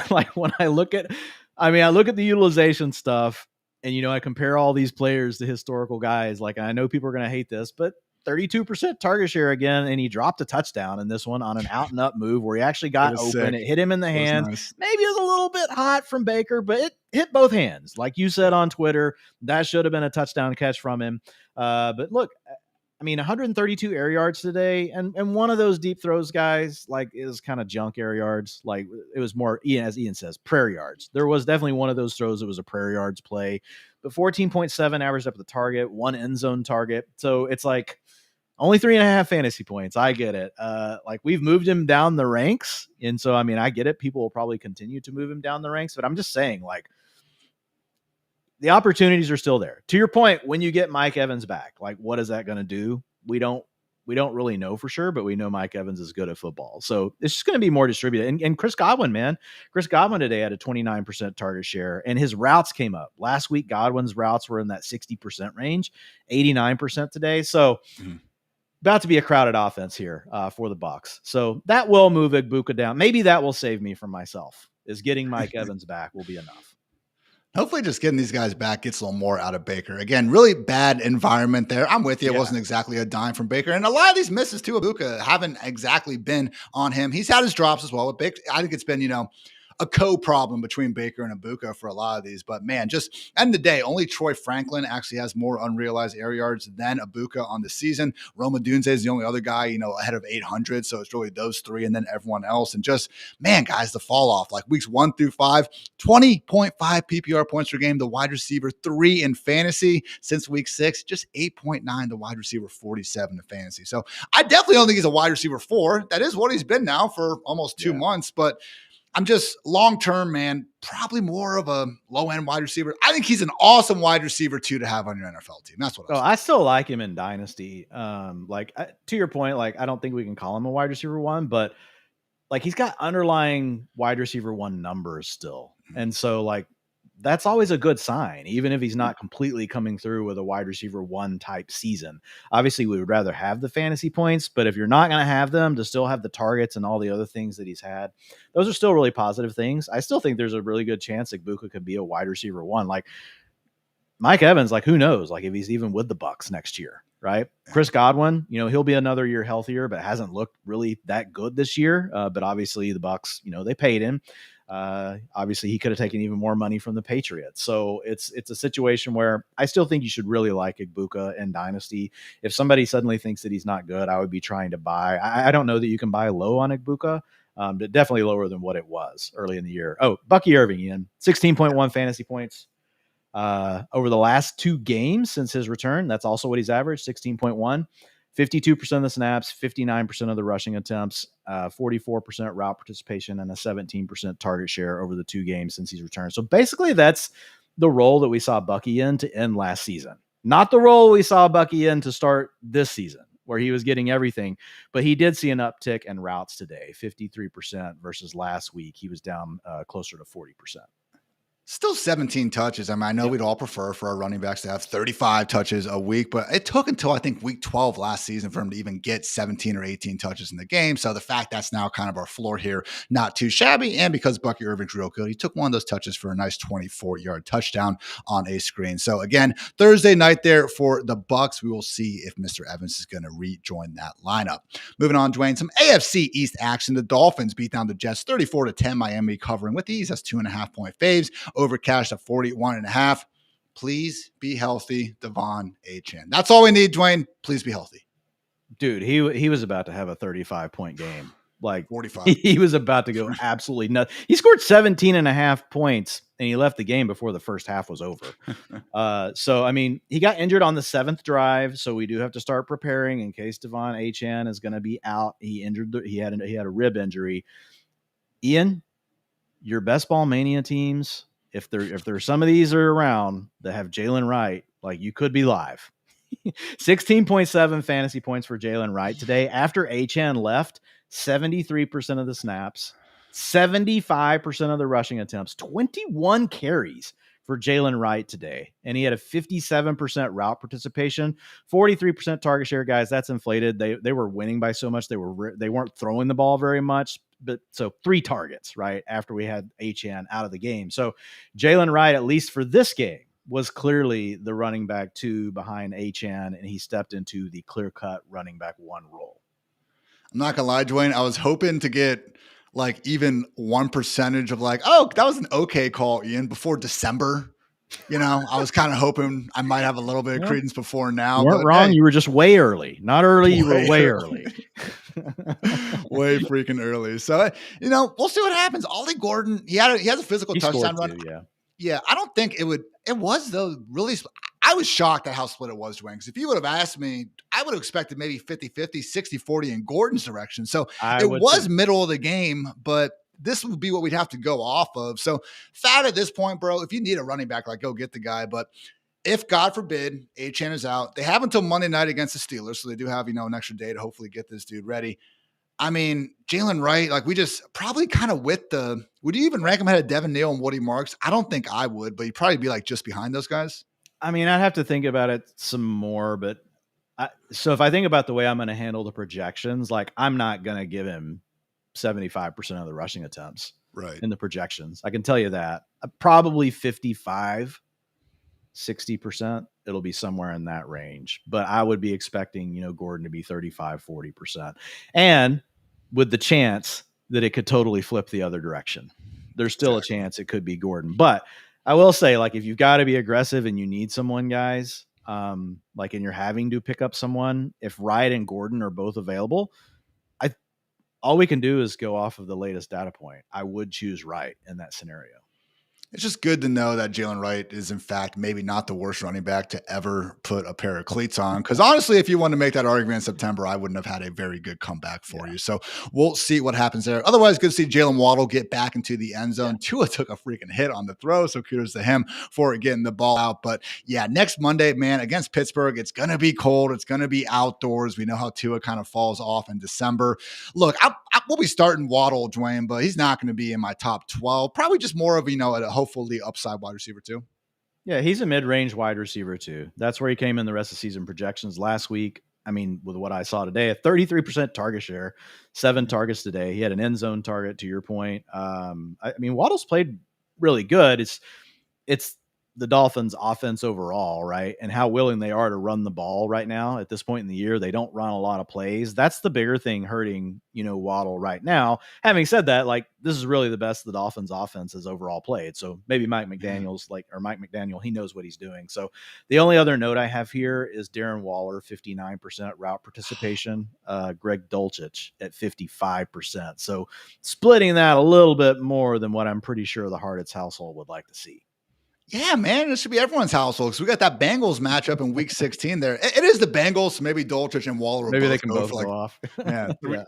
S2: like, when I look at the utilization stuff and, I compare all these players to historical guys. Like, I know people are going to hate this, but 32% target share again, and he dropped a touchdown in this one on an out and up move where he actually got open. Sick. It hit him in the hands. Nice. Maybe it was a little bit hot from Baker, but it hit both hands. Like you said on Twitter, that should have been a touchdown catch from him. But look, 132 air yards today, and one of those deep throws, guys, like, is kind of junk air yards. Like, it was more, as Ian says, prayer yards. There was definitely one of those throws that was a prayer yards play, but 14.7 averaged up the target, 1 end zone target. So it's like only 3.5 fantasy points. I get it. Like, we've moved him down the ranks, and so I get it. People will probably continue to move him down the ranks, but I'm just saying, like, the opportunities are still there. To your point, when you get Mike Evans back, like, what is that going to do? We don't really know for sure, but we know Mike Evans is good at football. So it's just going to be more distributed. And Chris Godwin, man, Chris Godwin today had a 29% target share, and his routes came up. Last week, Godwin's routes were in that 60% range, 89% today. So about to be a crowded offense here for the Bucs. So that will move Egbuka down. Maybe that will save me from myself, is getting Mike Evans back will be enough.
S1: Hopefully just getting these guys back gets a little more out of Baker. Again, really bad environment there. I'm with you. It wasn't exactly a dime from Baker. And a lot of these misses to Egbuka haven't exactly been on him. He's had his drops as well. But Baker, I think it's been, a co-problem between Baker and Ibuka for a lot of these. But man, just end of the day, only Troy Franklin actually has more unrealized air yards than Ibuka on the season. Roma Dunze is the only other guy, ahead of 800. So it's really those three and then everyone else. And just, man, guys, the fall off like weeks 1 through 5, 20.5 PPR points per game. The wide receiver 3 in fantasy since week 6, just 8.9. The wide receiver 47 in fantasy. So I definitely don't think he's a wide receiver 4. That is what he's been now for almost 2 months. But I'm just long-term, man, probably more of a low-end wide receiver. I think he's an awesome wide receiver 2 to have on your NFL team. That's what
S2: I still like him in Dynasty. To your point, like, I don't think we can call him a wide receiver 1, but like he's got underlying wide receiver 1 numbers still. And so like, that's always a good sign, even if he's not completely coming through with a wide receiver 1 type season. Obviously, we would rather have the fantasy points, but if you're not going to have them, to still have the targets and all the other things that he's had, those are still really positive things. I still think there's a really good chance that Ibuka could be a wide receiver 1. Like Mike Evans, like who knows, like if he's even with the Bucs next year, right? Chris Godwin, he'll be another year healthier, but hasn't looked really that good this year. But obviously the Bucs, they paid him. Obviously he could have taken even more money from the Patriots. So it's a situation where I still think you should really like Ibuka in Dynasty. If somebody suddenly thinks that he's not good, I would be trying to buy. I don't know that you can buy low on Ibuka, but definitely lower than what it was early in the year. Oh, Bucky Irving, Ian, 16.1 fantasy points over the last 2 games since his return. That's also what he's averaged, 16.1. 52% of the snaps, 59% of the rushing attempts, 44% route participation, and a 17% target share over the 2 games since he's returned. So basically that's the role that we saw Bucky in to end last season. Not the role we saw Bucky in to start this season, where he was getting everything, but he did see an uptick in routes today, 53% versus last week. He was down closer to 40%.
S1: Still 17 touches. I mean, I know we'd all prefer for our running backs to have 35 touches a week, but it took until I think week 12 last season for him to even get 17 or 18 touches in the game. So the fact that's now kind of our floor here, not too shabby. And because Bucky Irving's real good, he took one of those touches for a nice 24-yard touchdown on a screen. So again, Thursday night there for the Bucs, we will see if Mr. Evans is going to rejoin that lineup. Moving on, Dwayne, some AFC East action. The Dolphins beat down the Jets 34-10. Miami covering with ease. That's 2.5-point faves. Over cash at 41.5. Please be healthy, Devon Achane. That's all we need, Dwayne. Please be healthy.
S2: Dude, he was about to have a 35-point game. Like
S1: 45.
S2: He was about to go absolutely nuts. He scored 17.5 points and he left the game before the first half was over. So, I mean, he got injured on the 7th drive. So we do have to start preparing in case Devon Achane is going to be out. He had a rib injury. Ian, your best ball mania teams, if there's some of these are around that have Jalen Wright, like you could be live. 16.7 fantasy points for Jalen Wright today. After Achane left, 73% of the snaps, 75% of the rushing attempts, 21 carries for Jalen Wright today. And he had a 57% route participation, 43% target share. Guys, that's inflated. They were winning by so much. They weren't throwing the ball very much. But so 3 targets, right, after we had Achane out of the game. So Jalen Wright, at least for this game, was clearly the running back 2 behind Achane, and he stepped into the clear-cut running back 1 role.
S1: I'm not going to lie, Dwayne. I was hoping to get like even 1% of like, oh, that was an okay call, Ian, before December. I was kind of hoping I might have a little bit of credence before now.
S2: You weren't wrong. Hey, you were just way early. Not early. You were way early.
S1: Way freaking early. So, we'll see what happens. Ollie Gordon, he has a physical touchdown run. Yeah. I don't think it was though really. I was shocked at how split it was, Dwayne. Because if you would have asked me, I would have expected maybe 50-50, 60-40 in Gordon's direction. So it was middle of the game, but this would be what we'd have to go off of. So Fat at this point, bro, if you need a running back, like go get the guy. But if God forbid Achane is out, they have until Monday night against the Steelers. So they do have, an extra day to hopefully get this dude ready. I mean, Jalen Wright, like we just probably kind of would you even rank him ahead of Devin Neal and Woody Marks? I don't think I would, but he'd probably be like just behind those guys.
S2: I mean, I'd have to think about it some more, but so if I think about the way I'm going to handle the projections, like I'm not going to give him 75% of the rushing attempts in the projections. I can tell you that probably 55, 60%. It'll be somewhere in that range, but I would be expecting, Gordon to be 35, 40%. And with the chance that it could totally flip the other direction. there's still a chance it could be Gordon. But I will say, like, if you've got to be aggressive and you need someone, guys, like, and you're having to pick up someone, if Wright and Gordon are both available, all we can do is go off of the latest data point. I would choose Wright in that scenario.
S1: It's just good to know that Jalen Wright is, in fact, maybe not the worst running back to ever put a pair of cleats on. Because honestly, if you want to make that argument in September, I wouldn't have had a very good comeback for you. So we'll see what happens there. Otherwise, good to see Jalen Waddle get back into the end zone. Tua took a freaking hit on the throw, so kudos to him for getting the ball out. But yeah, next Monday, man, against Pittsburgh, it's going to be cold. It's going to be outdoors. We know how Tua kind of falls off in December. Look, we'll be starting Waddle, Dwain, but he's not going to be in my top 12. Probably just more of, a hopefully upside wide receiver too.
S2: Yeah, he's a mid-range wide receiver too. That's where he came in the rest of season projections last week. I mean, with what I saw today, a 33% target share, 7 targets today. He had an end zone target, to your point. I mean, Waddle's played really good. It's the Dolphins' offense overall, right? And how willing they are to run the ball right now at this point in the year. They don't run a lot of plays. That's the bigger thing hurting, Waddle right now. Having said that, like, this is really the best the Dolphins' offense has overall played. So maybe Mike McDaniel, he knows what he's doing. So the only other note I have here is Darren Waller, 59% route participation, Greg Dulcich at 55%. So splitting that a little bit more than what I'm pretty sure the Hartitz household would like to see.
S1: Yeah, man, it should be everyone's household because we got that Bengals matchup in Week 16 there. It is the Bengals, so maybe Dulcich and Waller will
S2: maybe
S1: both
S2: they can
S1: go
S2: both
S1: for
S2: go off.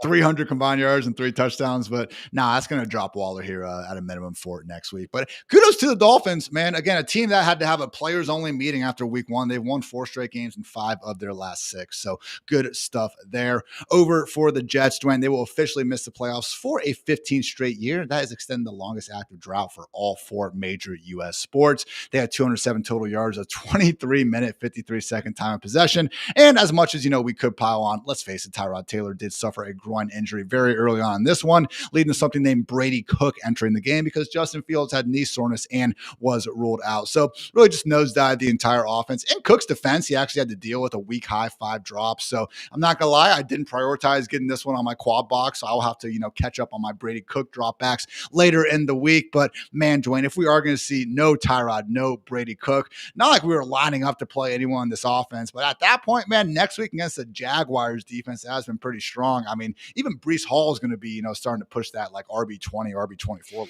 S1: 300 combined yards and 3 touchdowns. But that's going to drop Waller here at a minimum for next week. But kudos to the Dolphins, man. Again, a team that had to have a players-only meeting after Week 1. They've won 4 straight games in 5 of their last 6. So good stuff there. Over for the Jets, Dwayne, they will officially miss the playoffs for a 15th straight year. That is extending the longest active drought for all 4 major U.S. sports. They had 207 total yards, a 23-minute, 53-second time of possession. And as much as, we could pile on, let's face it, Tyrod Taylor did suffer a groin injury very early on in this one, leading to something named Brady Cook entering the game because Justin Fields had knee soreness and was ruled out. So really just nosedived the entire offense. In Cook's defense, he actually had to deal with a week high 5 drops. So I'm not going to lie, I didn't prioritize getting this one on my quad box. So I'll have to, catch up on my Brady Cook dropbacks later in the week. But man, Dwayne, if we are going to see no Tyrod, no Brady Cook, not like we were lining up to play anyone in this offense, but at that point, man, next week against the Jaguars defense has been pretty strong. I mean, even Breece Hall is going to be, starting to push that like RB20, RB24 line.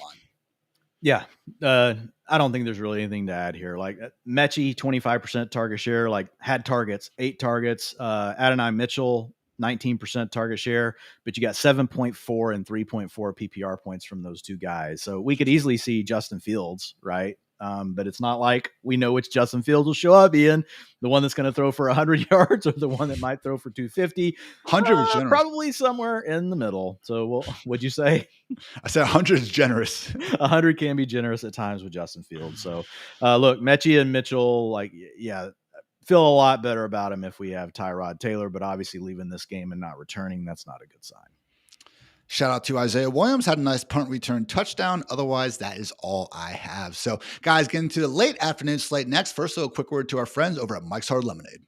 S2: Yeah. I don't think there's really anything to add here. Like Mechie, 25% target share, like had targets, 8 targets, Adonai Mitchell, 19% target share, but you got 7.4 and 3.4 PPR points from those 2 guys. So we could easily see Justin Fields, right? But it's not like we know which Justin Fields will show up, Ian, the one that's going to throw for 100 yards or the one that might throw for 250.
S1: 100 was generous.
S2: Probably somewhere in the middle. So what'd you say?
S1: I said 100 is generous.
S2: 100 can be generous at times with Justin Fields. So look, Mechie and Mitchell, feel a lot better about him if we have Tyrod Taylor, but obviously leaving this game and not returning, that's not a good sign.
S1: Shout out to Isaiah Williams, had a nice punt return touchdown. Otherwise, that is all I have. So, guys, getting to the late afternoon slate next. First, a quick word to our friends over at Mike's Hard Lemonade.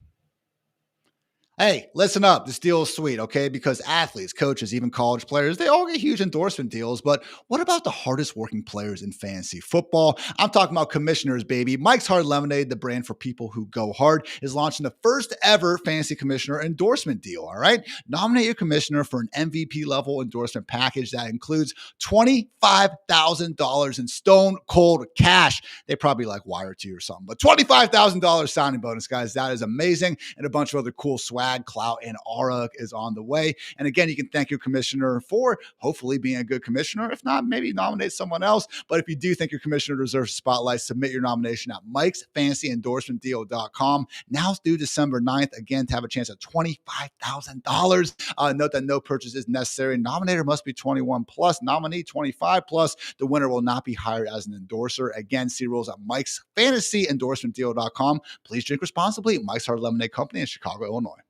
S1: Hey, listen up. This deal is sweet, okay? Because athletes, coaches, even college players, they all get huge endorsement deals. But what about the hardest working players in fantasy football? I'm talking about commissioners, baby. Mike's Hard Lemonade, the brand for people who go hard, is launching the first ever fantasy commissioner endorsement deal, all right? Nominate your commissioner for an MVP level endorsement package that includes $25,000 in stone cold cash. They probably like wire to you or something, but $25,000 signing bonus, guys. That is amazing. And a bunch of other cool swag, clout, and aura is on the way. And again, you can thank your commissioner for hopefully being a good commissioner. If not, maybe nominate someone else. But if you do think your commissioner deserves a spotlight, submit your nomination at mikesfantasyendorsementdeal.com. Now through December 9th, again, to have a chance at $25,000. Note that no purchase is necessary. Nominator must be 21 plus, nominee 25 plus. The winner will not be hired as an endorser. Again, see rules at mikesfantasyendorsementdeal.com. Please drink responsibly. Mike's Hard Lemonade Company in Chicago, Illinois.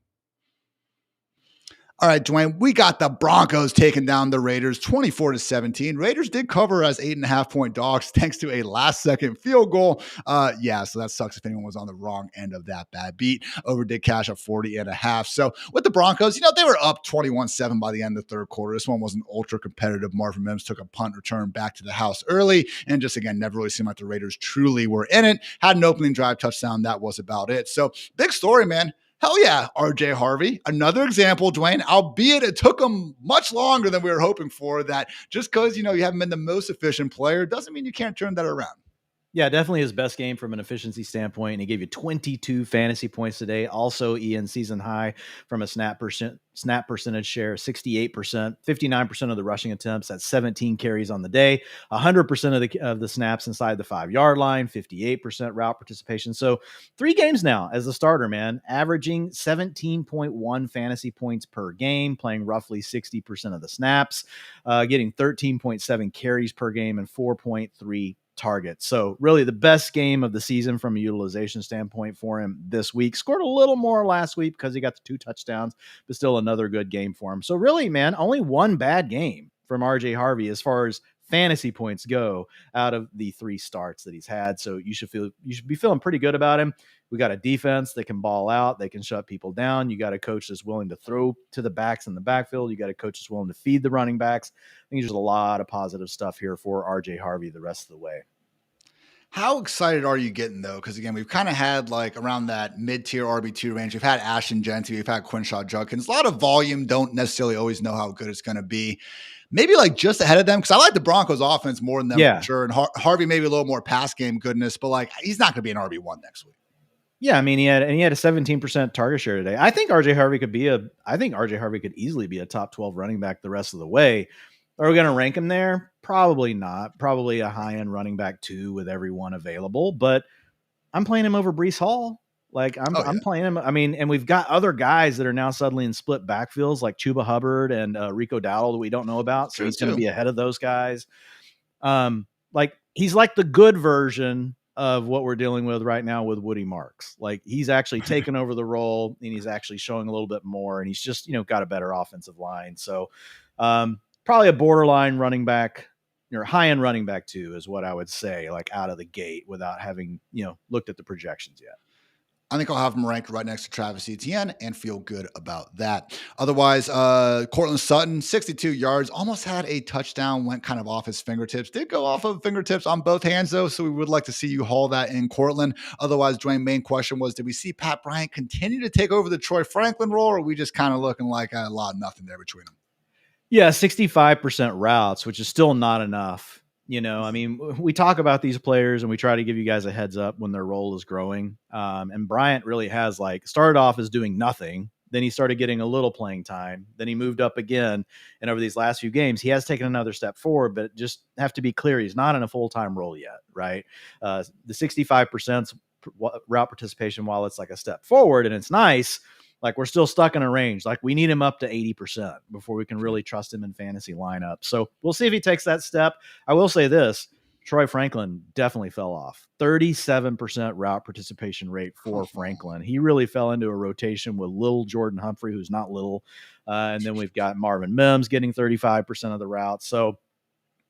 S1: All right, Dwayne, we got the Broncos taking down the Raiders 24-17. Raiders did cover as 8.5-point dogs thanks to a last-second field goal. So that sucks if anyone was on the wrong end of that bad beat. Over did cash at 40.5. So with the Broncos, they were up 21-7 by the end of the third quarter. This one was an ultra competitive. Marvin Mims took a punt return back to the house early and just, again, never really seemed like the Raiders truly were in it. Had an opening drive touchdown. That was about it. So big story, man. Hell yeah, RJ Harvey. Another example, Dwayne, albeit it took him much longer than we were hoping for, that just because, you haven't been the most efficient player doesn't mean you can't turn that around.
S2: Yeah, definitely his best game from an efficiency standpoint. And he gave you 22 fantasy points today. Also, Ian, season high from a snap percentage share, 68%, 59% of the rushing attempts. That's 17 carries on the day, 100% of the snaps inside the 5-yard line, 58% route participation. So 3 games now as a starter, man, averaging 17.1 fantasy points per game, playing roughly 60% of the snaps, getting 13.7 carries per game and 4.3 targets. So really the best game of the season from a utilization standpoint for him this week. Scored a little more last week because he got the 2 touchdowns, but still another good game for him. So really, man, only one bad game from RJ Harvey as far as fantasy points go out of the 3 starts that he's had. So you should be feeling pretty good about him. We got a defense that can ball out. They can shut people down. You got a coach that's willing to throw to the backs in the backfield. You got a coach that's willing to feed the running backs. I think there's a lot of positive stuff here for RJ Harvey the rest of the way.
S1: How excited are you getting, though? Because, again, we've kind of had around that mid-tier RB2 range. We've had Ashton Genty. We've had Quinshaw Judkins. A lot of volume. Don't necessarily always know how good it's going to be. Maybe just ahead of them, because I like the Broncos offense more than them for sure. And Harvey maybe a little more pass game goodness, but he's not going to be an RB1 next week.
S2: Yeah, I mean, he had a 17% target share today. I think RJ Harvey could easily be a top 12 running back the rest of the way. Are we going to rank him there? Probably not. Probably a high-end running back 2 with everyone available, but I'm playing him over Breece Hall. I'm playing him. I mean, and we've got other guys that are now suddenly in split backfields like Chuba Hubbard and Rico Dowdle that we don't know about. So he's going to be ahead of those guys. He's like the good version of what we're dealing with right now with Woody Marks. He's actually taken over the role and he's actually showing a little bit more, and he's just, got a better offensive line. So probably a borderline running back, high-end running back 2 is what I would say, out of the gate without having, looked at the projections yet.
S1: I think I'll have him ranked right next to Travis Etienne and feel good about that. Otherwise, Cortland Sutton, 62 yards, almost had a touchdown, went kind of off his fingertips. Did go off of fingertips on both hands, though, so we would like to see you haul that in, Cortland. Otherwise, Dwayne, main question was, did we see Pat Bryant continue to take over the Troy Franklin role, or are we just kind of looking like a lot of nothing there between them?
S2: Yeah, 65% routes, which is still not enough. I mean, we talk about these players and we try to give you guys a heads up when their role is growing. And Bryant really has started off as doing nothing. Then he started getting a little playing time. Then he moved up again. And over these last few games, he has taken another step forward, but just have to be clear, he's not in a full-time role yet, right? The 65% route participation, while it's a step forward and it's nice, we're still stuck in a range. We need him up to 80% before we can really trust him in fantasy lineup. So we'll see if he takes that step. I will say this, Troy Franklin definitely fell off. 37% route participation rate for Franklin. He really fell into a rotation with little Jordan Humphrey, who's not little. And then we've got Marvin Mims getting 35% of the routes. So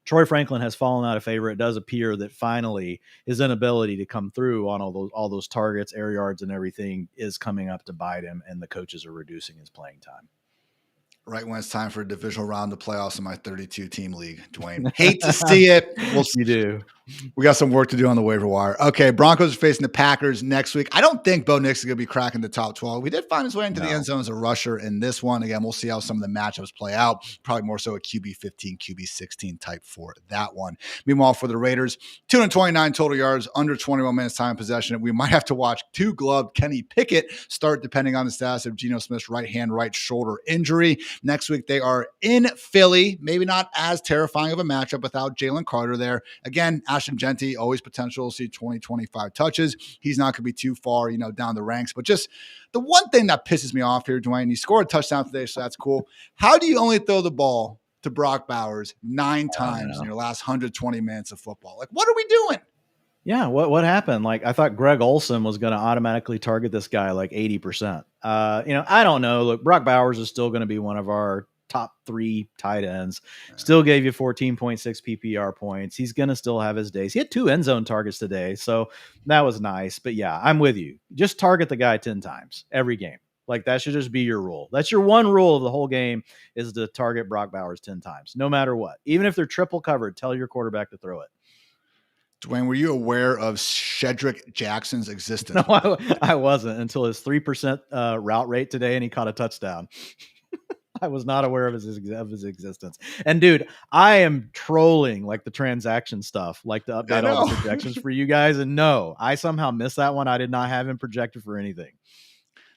S2: Troy Franklin has fallen out of favor. It does appear that finally his inability to come through on all those targets, air yards, and everything is coming up to bite him, and the coaches are reducing his playing time.
S1: Right when it's time for a divisional round of playoffs in my 32-team league, Dwayne. Hate to see it.
S2: You do.
S1: We got some work to do on the waiver wire. Okay, Broncos are facing the Packers next week. I don't think Bo Nix is going to be cracking the top 12. We did find his way into the end zone as a rusher in this one. Again, we'll see how some of the matchups play out. Probably more so a QB15, QB16 type for that one. Meanwhile, for the Raiders, 229 total yards, under 21 minutes time possession. We might have to watch 2-gloved Kenny Pickett start depending on the status of Geno Smith's right hand, right shoulder injury. Next week, they are in Philly. Maybe not as terrifying of a matchup without Jalen Carter there. Again, Ashton Genty, always potential to see 20, 25 touches. He's not going to be too far, down the ranks. But just the one thing that pisses me off here, Dwayne, you scored a touchdown today, so that's cool. How do you only throw the ball to Brock Bowers 9 times in your last 120 minutes of football? What are we doing?
S2: Yeah, what happened? Like, I thought Greg Olson was going to automatically target this guy like 80%. I don't know. Look, Brock Bowers is still going to be one of our top 3 tight ends. Still gave you 14.6 PPR points. He's going to still have his days. He had 2 end zone targets today, so that was nice. But yeah, I'm with you. Just target the guy 10 times every game. Like, that should just be your rule. That's your one rule of the whole game, is to target Brock Bowers 10 times, no matter what. Even if they're triple covered, tell your quarterback to throw it.
S1: Dwayne, were you aware of Shedrick Jackson's existence?
S2: No, I wasn't until his 3% route rate today, and he caught a touchdown. I was not aware of his existence. And dude, I am trolling like the transaction stuff, like to update all the projections for you guys. And no, I somehow missed that one. I did not have him projected for anything.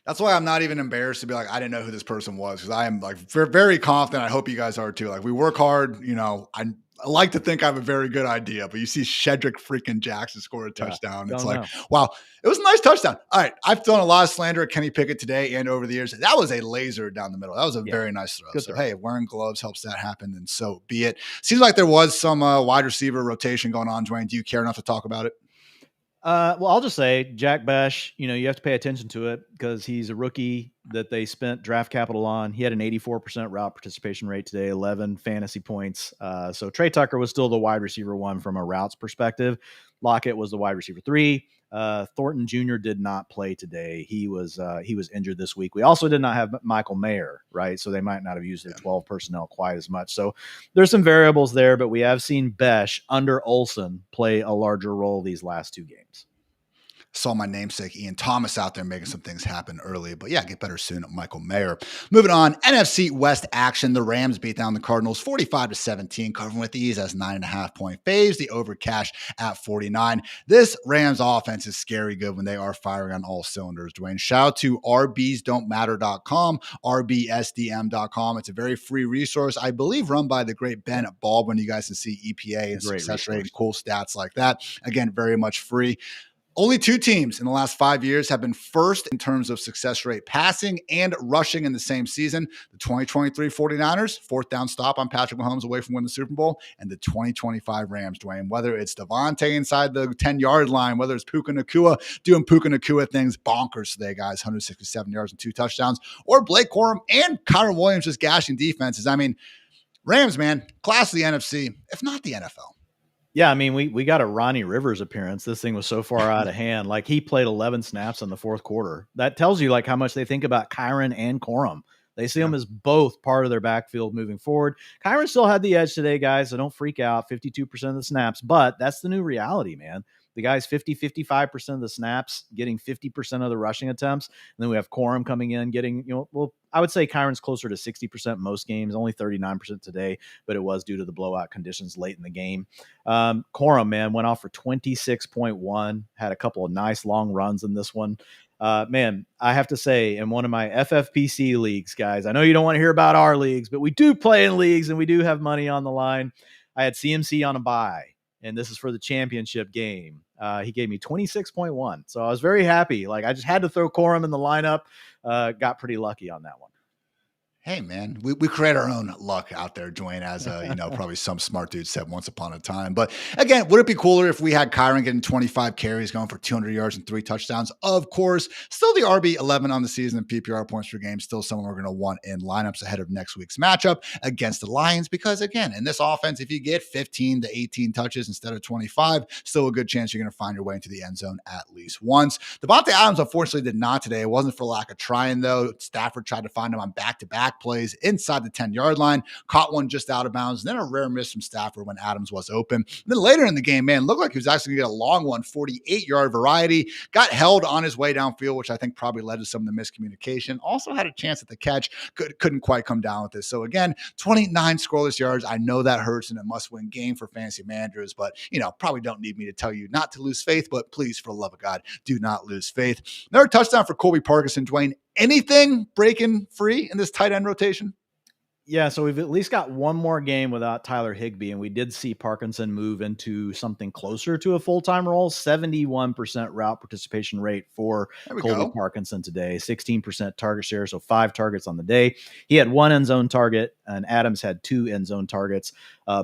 S1: That's why I'm not even embarrassed to be like, I didn't know who this person was, because I am like very confident. I hope you guys are too. Like, we work hard. I like to think I have a very good idea, but you see Shedrick freaking Jackson score a touchdown. It's like, wow, it was a nice touchdown. All right. I've done a lot of slander at Kenny Pickett today and over the years. That was a laser down the middle. That was a very nice throw.
S2: Good
S1: so,
S2: throw.
S1: Hey, wearing gloves helps that happen, and so be it. Seems like there was some wide receiver rotation going on, Dwayne. Do you care enough to talk about it?
S2: Well, I'll just say Jack Besh, you have to pay attention to it because he's a rookie that they spent draft capital on. He had an 84% route participation rate today, 11 fantasy points. So Trey Tucker was still the wide receiver 1 from a routes perspective. Lockett was the wide receiver 3. Thornton Jr. did not play today. He was injured this week. We also did not have Michael Mayer, right? So they might not have used their 12 personnel quite as much. So there's some variables there, but we have seen Besh under Olsen play a larger role these last 2 games.
S1: Saw my namesake Ian Thomas out there making some things happen early, but yeah, get better soon. Michael Mayer. Moving on, NFC West action. The Rams beat down the Cardinals 45-17, covering with ease as 9.5-point faves. The over cash at 49. This Rams offense is scary good when they are firing on all cylinders. Dwayne, shout out to rbsdon'tmatter.com, rbsdm.com. It's a very free resource, I believe, run by the great Ben Baldwin. You guys can see EPA and success rate and cool stats like that. Again, very much free. Only 2 teams in the last 5 years have been first in terms of success rate passing and rushing in the same season. The 2023 49ers, 4th down stop on Patrick Mahomes away from winning the Super Bowl, and the 2025 Rams, Dwayne. Whether it's Devontae inside the 10-yard line, whether it's Puka Nacua doing Puka Nacua things, bonkers today, guys, 167 yards and 2 touchdowns, or Blake Corum and Kyron Williams just gashing defenses. I mean, Rams, man, class of the NFC, if not the NFL.
S2: Yeah, I mean, we got a Ronnie Rivers appearance. This thing was so far out of hand. Like, he played 11 snaps in the 4th quarter. That tells you like how much they think about Kyron and Corum. They see them as both part of their backfield moving forward. Kyron still had the edge today, guys, so don't freak out. 52% of the snaps, but that's the new reality, man. The guy's 55% of the snaps, getting 50% of the rushing attempts. And then we have Corum coming in, getting, I would say Kyron's closer to 60% most games, only 39% today, but it was due to the blowout conditions late in the game. Corum, man, went off for 26.1, had a couple of nice long runs in this one. Man, I have to say, in one of my FFPC leagues, guys, I know you don't want to hear about our leagues, but we do play in leagues and we do have money on the line. I had CMC on a bye, and this is for the championship game. He gave me 26.1. So I was very happy. Like, I just had to throw Corum in the lineup. Got pretty lucky on that one.
S1: Hey, man, we create our own luck out there, Dwayne, as probably some smart dude said once upon a time. But again, would it be cooler if we had Kyron getting 25 carries, going for 200 yards and 3 touchdowns? Of course. Still the RB11 on the season in PPR points per game. Still someone we're going to want in lineups ahead of next week's matchup against the Lions. Because again, in this offense, if you get 15 to 18 touches instead of 25, still a good chance you're going to find your way into the end zone at least once. Devontae Adams, unfortunately, did not today. It wasn't for lack of trying, though. Stafford tried to find him on back-to-back plays inside the 10-yard line, caught one just out of bounds, and then a rare miss from Stafford when Adams was open. And then later in the game, man, looked like he was actually going to get a long one, 48-yard variety, got held on his way downfield, which I think probably led to some of the miscommunication. Also had a chance at the catch, couldn't quite come down with this. So again, 29 scoreless yards. I know that hurts in a must-win game for fantasy managers, but probably don't need me to tell you not to lose faith, but please, for the love of God, do not lose faith. Another touchdown for Colby Parkinson, Dwayne. Anything breaking free in this tight end rotation?
S2: Yeah, so we've at least got one more game without Tyler Higbee, and we did see Parkinson move into something closer to a full-time role. 71% route participation rate for
S1: There we
S2: Colby
S1: go.
S2: Parkinson today, 16% target share, so 5 targets on the day. He had 1 end zone target, and Adams had 2 end zone targets.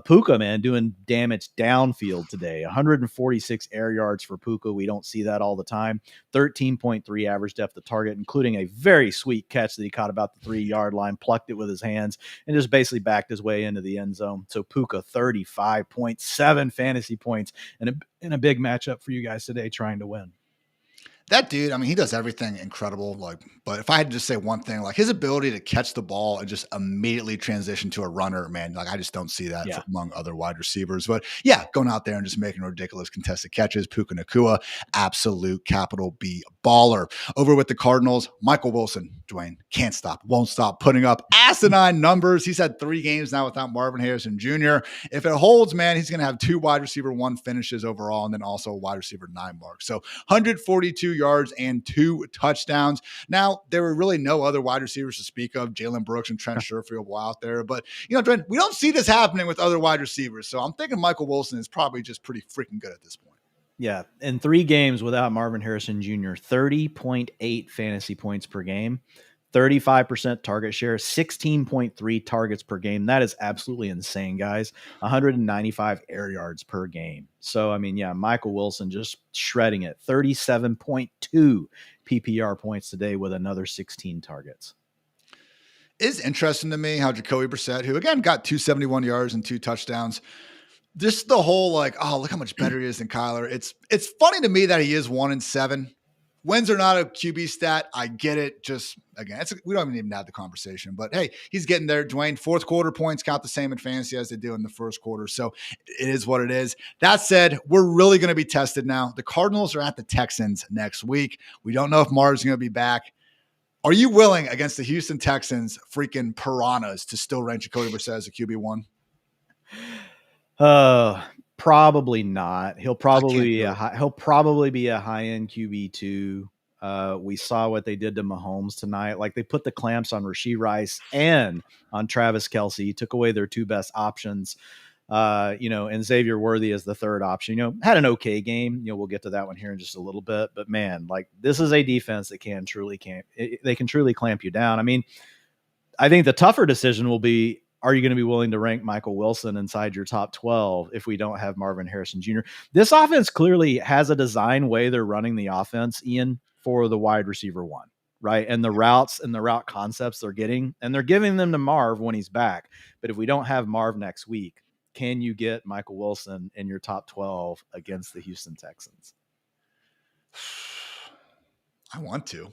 S2: Puka, man, doing damage downfield today. 146 air yards for Puka. We don't see that all the time. 13.3 average depth of target, including a very sweet catch that he caught about the 3-yard line, plucked it with his hands, and just basically backed his way into the end zone. So Puka, 35.7 fantasy points in a big matchup for you guys today trying to win.
S1: That dude, I mean, he does everything incredible. Like, but if I had to just say one thing, like his ability to catch the ball and just immediately transition to a runner, man, like I just don't see that among other wide receivers. But yeah, going out there and just making ridiculous contested catches. Puka Nacua, absolute capital B baller. Over with the Cardinals, Michael Wilson, Dwain, can't stop, won't stop, putting up asinine numbers. He's had 3 games now without Marvin Harrison Jr. If it holds, man, he's going to have 2 wide receiver 1 finishes overall, and then also a wide receiver 9 mark. So 142 yards and 2 touchdowns. Now, there were really no other wide receivers to speak of. Jalen Brooks and Trent Sherfield were out there. But, you know, Dwayne, we don't see this happening with other wide receivers. So I'm thinking Michael Wilson is probably just pretty freaking good at this point.
S2: Yeah. In 3 games without Marvin Harrison Jr., 30.8 fantasy points per game, 35% target share, 16.3 targets per game. That is absolutely insane, guys. 195 air yards per game. So, I mean, yeah, Michael Wilson just shredding it. 37.2 PPR points today with another 16 targets.
S1: It's interesting to me how Jacoby Brissett, who again got 271 yards and 2 touchdowns, just the whole like, oh, look how much better he is than Kyler. It's funny to me that he is 1-7. Wins are not a QB stat. I get it. Just again, we don't even have the conversation. But hey, he's getting there. Dwayne, 4th quarter points count the same in fantasy as they do in the 1st quarter. So it is what it is. That said, we're really going to be tested now. The Cardinals are at the Texans next week. We don't know if Marv's going to be back. Are you willing against the Houston Texans, freaking piranhas, to still rank Jacoby Brissett as a QB1?
S2: Probably not. He'll probably be a high-end QB2. We saw what they did to Mahomes tonight. Like, they put the clamps on Rashee Rice and on Travis Kelce, took away their 2 best options. And Xavier Worthy is the 3rd option, had an okay game. We'll get to that one here in just a little bit, but man, like, this is a defense that can truly clamp you down. I mean, I think the tougher decision will be, are you going to be willing to rank Michael Wilson inside your top 12 if we don't have Marvin Harrison Jr.? This offense clearly has a design way they're running the offense, Ian, for the wide receiver 1, right? And the routes and the route concepts they're getting, and they're giving them to Marv when he's back. But if we don't have Marv next week, can you get Michael Wilson in your top 12 against the Houston Texans?
S1: I want to.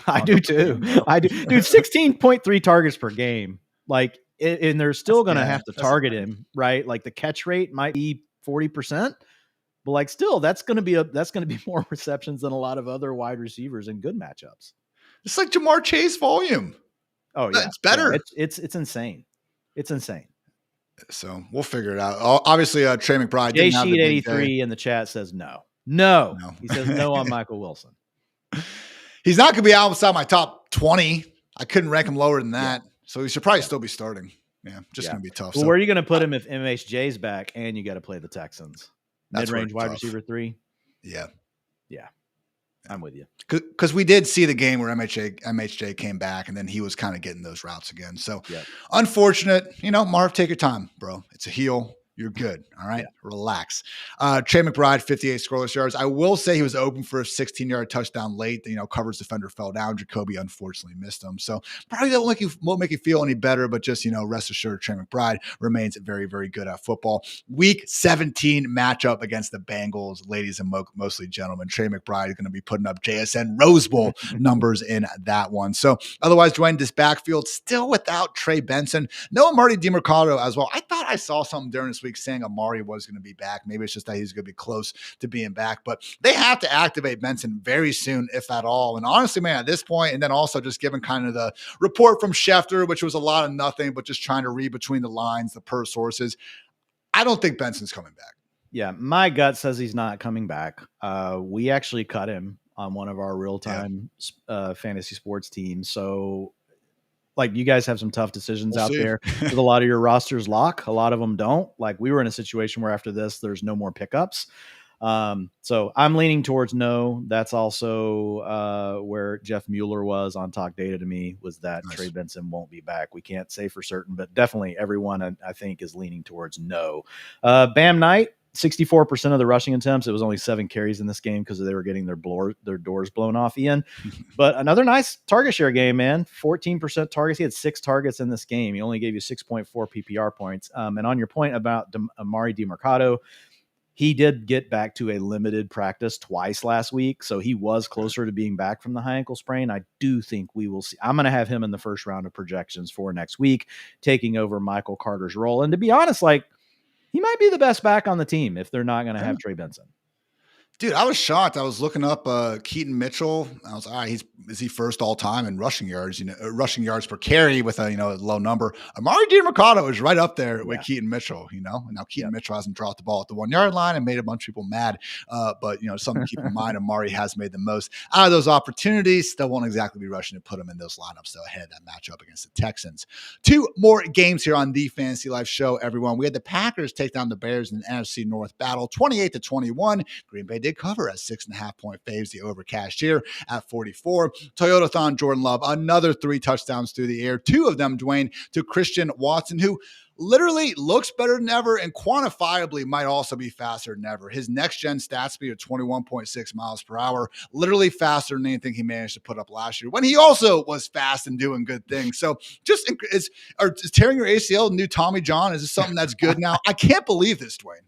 S2: I do too. I do. Dude, 16.3 targets per game. Like, and they're still going to have to target him, right? Like, the catch rate might be 40%, but like, still, that's going to be more receptions than a lot of other wide receivers in good matchups.
S1: It's like Jamar Chase volume.
S2: Oh yeah.
S1: It's better.
S2: Yeah, it's insane. It's insane.
S1: So we'll figure it out. Obviously, Trey McBride.
S2: JSheet 83 in the chat says no. He says no on Michael Wilson.
S1: He's not going to be outside my top 20. I couldn't rank him lower than that. Yeah. So he should probably still be starting. Yeah, just going to be tough.
S2: Well, where are you going to put him if MHJ's back and you got to play the Texans? Mid-range wide receiver 3?
S1: Yeah.
S2: I'm with you.
S1: Because we did see the game where MHJ came back, and then he was kind of getting those routes again. So unfortunate. Marv, take your time, bro. It's a heel. You're good. All right. Yeah. Relax. Trey McBride, 58 scoreless yards. I will say he was open for a 16-yard touchdown late. Coverage defender fell down. Jacoby unfortunately missed him. So probably that won't make you feel any better, but just, rest assured Trey McBride remains very, very good at football. Week 17 matchup against the Bengals, ladies and mostly gentlemen. Trey McBride is going to be putting up JSN Rose Bowl numbers in that one. So otherwise, Dwayne, this backfield still without Trey Benson. No Amari DiMercado as well. I thought I saw something during this week saying Amari was going to be back. Maybe it's just that he's going to be close to being back, but they have to activate Benson very soon, if at all. And honestly, man, at this point, and then also just given kind of the report from Schefter, which was a lot of nothing, but just trying to read between the lines, the per sources, I don't think Benson's coming back.
S2: Yeah, my gut says he's not coming back. We actually cut him on one of our real-time fantasy sports teams. So, like you guys have some tough decisions
S1: We'll
S2: out
S1: see.
S2: there with a lot of your rosters lock. A lot of them don't. Like we were in a situation where after this, there's no more pickups. So I'm leaning towards no. That's also where Jeff Mueller was on Talk Data to me, was that
S1: Nice.
S2: Trey Benson won't be back. We can't say for certain, but definitely everyone I think is leaning towards no. Bam Knight, 64% of the rushing attempts. It was only 7 carries in this game because they were getting their doors blown off, Ian. But another nice target share game, man. 14% targets. He had 6 targets in this game. He only gave you 6.4 PPR points. And on your point about Amari DiMercato, he did get back to a limited practice twice last week, so he was closer to being back from the high ankle sprain. I do think we will see. I'm going to have him in the first round of projections for next week, taking over Michael Carter's role. And to be honest, like, he might be the best back on the team if they're not going to have Trey Benson.
S1: Dude, I was shocked. I was looking up Keaton Mitchell. I was is he first all time in rushing yards? Rushing yards per carry with a low number. Amari DiMercato is right up there with Keaton Mitchell. And now Keaton Mitchell hasn't dropped the ball at the 1 yard line and made a bunch of people mad. But something to keep in mind. Amari has made the most out of those opportunities. Still won't exactly be rushing to put him in those lineups though ahead of that matchup against the Texans. 2 more games here on the Fantasy Life Show. Everyone, we had the Packers take down the Bears in the NFC North battle, 28-21. Green Bay did cover as 6.5-point faves. The over cashed here at 44. Toyota-thon Jordan Love, another 3 touchdowns through the air. 2 of them, Dwain, to Christian Watson, who literally looks better than ever and quantifiably might also be faster than ever. His next-gen stat speed of 21.6 miles per hour, literally faster than anything he managed to put up last year when he also was fast and doing good things. So just is tearing your ACL new Tommy John? Is this something that's good now? I can't believe this, Dwain.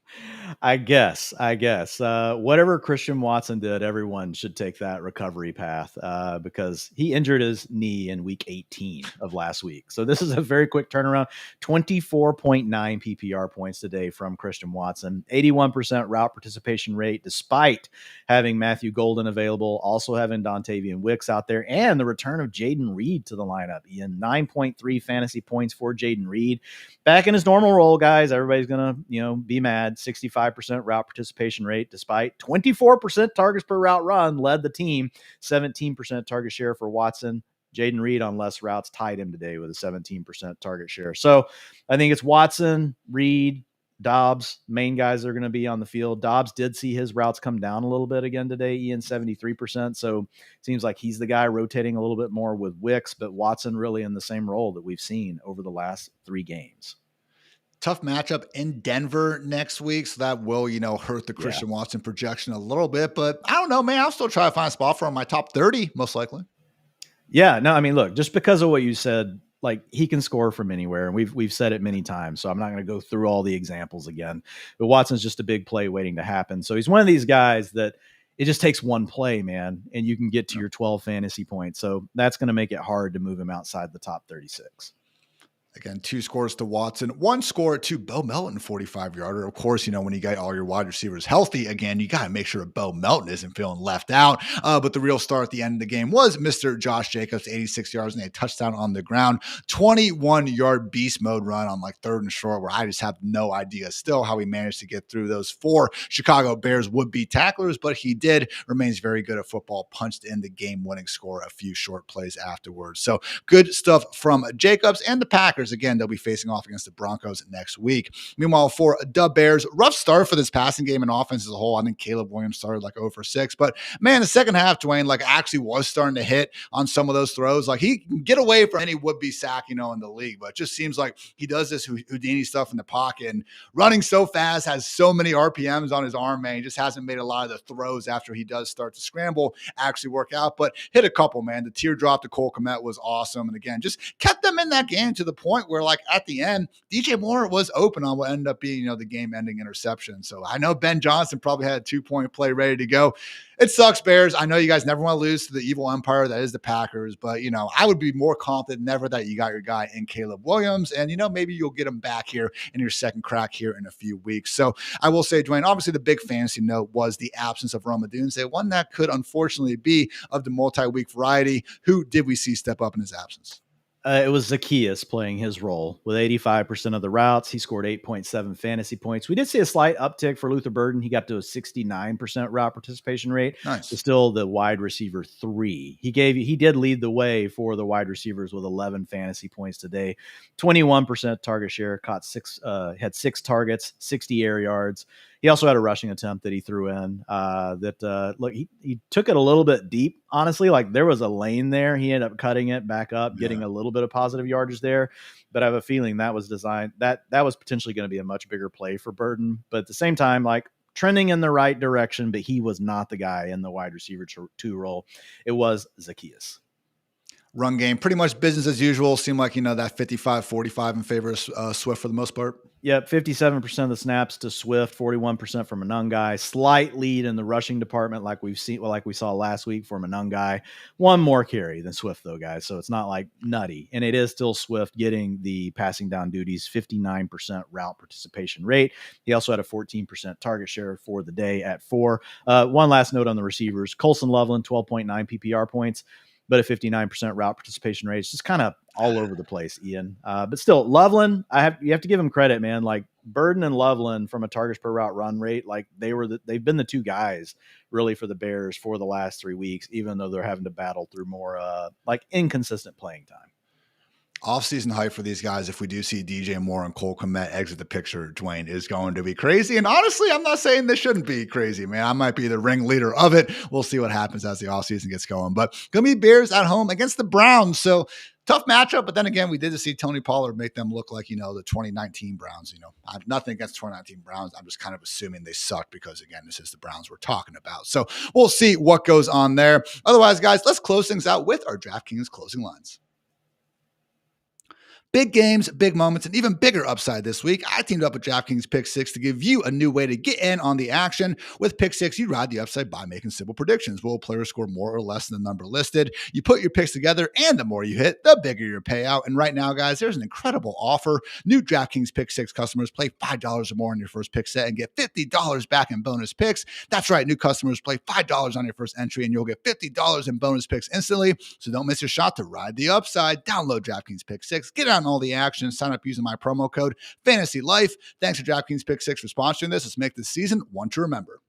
S2: I guess. Whatever Christian Watson did, everyone should take that recovery path because he injured his knee in week 18 of last week. So this is a very quick turnaround. 24.9 PPR points today from Christian Watson. 81% route participation rate, despite having Matthew Golden available, also having Dontavian Wicks out there, and the return of Jaden Reed to the lineup. Ian, 9.3 fantasy points for Jaden Reed. Back in his normal role, guys. Everybody's going to, be mad. 65% route participation rate, despite 24% targets per route run, led the team. 17% target share for Watson. Jaden Reed on less routes tied him today with a 17% target share. So I think it's Watson, Reed, Dobbs, main guys that are going to be on the field. Dobbs did see his routes come down a little bit again today, Ian, 73%. So it seems like he's the guy rotating a little bit more with Wicks, but Watson really in the same role that we've seen over the last 3 games.
S1: Tough matchup in Denver next week, so that will, hurt the Christian Watson projection a little bit. But I don't know, man. I'll still try to find a spot for him in my top 30, most likely.
S2: Yeah, no, I mean, look, just because of what you said, like he can score from anywhere, and we've said it many times, so I'm not going to go through all the examples again. But Watson's just a big play waiting to happen. So he's one of these guys that it just takes one play, man, and you can get to your 12 fantasy points. So that's going to make it hard to move him outside the top 36.
S1: Again, 2 scores to Watson, 1 score to Bo Melton, 45-yarder. Of course, when you got all your wide receivers healthy, again, you got to make sure Bo Melton isn't feeling left out. But the real star at the end of the game was Mr. Josh Jacobs, 86 yards and a touchdown on the ground, 21-yard beast mode run on like 3rd and short, where I just have no idea still how he managed to get through those 4 Chicago Bears would-be tacklers, but he did. Remains very good at football, punched in the game-winning score a few short plays afterwards. So good stuff from Jacobs and the Packers. Again, they'll be facing off against the Broncos next week. Meanwhile, for the Bears, rough start for this passing game and offense as a whole. I think Caleb Williams started like 0 for 6. But, man, the second half, Dwain, actually was starting to hit on some of those throws. He can get away from any would-be sack, in the league. But it just seems like he does this Houdini stuff in the pocket. And running so fast, has so many RPMs on his arm, man. He just hasn't made a lot of the throws after he does start to scramble actually work out. But hit a couple, man. The teardrop to Cole Kmet was awesome. And, again, just kept them in that game to the point where at the end, DJ Moore was open on what ended up being, the game-ending interception. So I know Ben Johnson probably had a 2-point play ready to go. It sucks, Bears. I know you guys never want to lose to the evil empire that is the Packers, but, I would be more confident than ever that you got your guy in Caleb Williams, and, maybe you'll get him back here in your second crack here in a few weeks. So I will say, Dwain, obviously the big fantasy note was the absence of Rome Odunze, one that could unfortunately be of the multi-week variety. Who did we see step up in his absence?
S2: It was Zacchaeus playing his role with 85% of the routes. He scored 8.7 fantasy points. We did see a slight uptick for Luther Burden. He got to a 69% route participation rate.
S1: Nice.
S2: But still the wide receiver 3. He did lead the way for the wide receivers with 11 fantasy points today. 21% target share, had 6 targets, 60 air yards. He also had a rushing attempt that he threw in look, he took it a little bit deep, honestly. Like there was a lane there. He ended up cutting it back up, getting a little bit of positive yardage there. But I have a feeling that was designed, that was potentially going to be a much bigger play for Burden. But at the same time, like trending in the right direction, but he was not the guy in the wide receiver 2 role. It was Zacchaeus.
S1: Run game, pretty much business as usual. Seemed like, that 55-45 in favor of Swift for the most part.
S2: Yep, 57% of the snaps to Swift, 41% from Monangai. Slight lead in the rushing department, like we saw last week for Monangai. One more carry than Swift, though, guys. So it's not like nutty, and it is still Swift getting the passing down duties. 59% route participation rate. He also had a 14% target share for the day at 4. One last note on the receivers: Colson Loveland, 12.9 PPR points, but a 59% route participation rate. It's just kind of all over the place, Ian. But still, Loveland, you have to give him credit, man. Like Burden and Loveland from a targets per route run rate, like they've been the 2 guys really for the Bears for the last 3 weeks, even though they're having to battle through more like inconsistent playing time.
S1: Off-season hype for these guys, if we do see DJ Moore and Cole Kmet exit the picture, Dwain, is going to be crazy. And honestly, I'm not saying this shouldn't be crazy, man. I might be the ringleader of it. We'll see what happens as the offseason gets going. But going to be Bears at home against the Browns. So tough matchup. But then again, we did see Tony Pollard make them look like, the 2019 Browns. I have nothing against 2019 Browns. I'm just kind of assuming they suck because, again, this is the Browns we're talking about. So we'll see what goes on there. Otherwise, guys, let's close things out with our DraftKings closing lines. Big games, big moments, and even bigger upside this week. I teamed up with DraftKings Pick 6 to give you a new way to get in on the action. With Pick 6, you ride the upside by making simple predictions. Will players score more or less than the number listed? You put your picks together, and the more you hit, the bigger your payout. And right now, guys, there's an incredible offer. New DraftKings Pick 6 customers play $5 or more on your first pick set and get $50 back in bonus picks. That's right, new customers play $5 on your first entry, and you'll get $50 in bonus picks instantly. So don't miss your shot to ride the upside. Download DraftKings Pick 6. Get on all the action. Sign up using my promo code Fantasy Life. Thanks to DraftKings Pick 6 for sponsoring this. Let's make this season one to remember.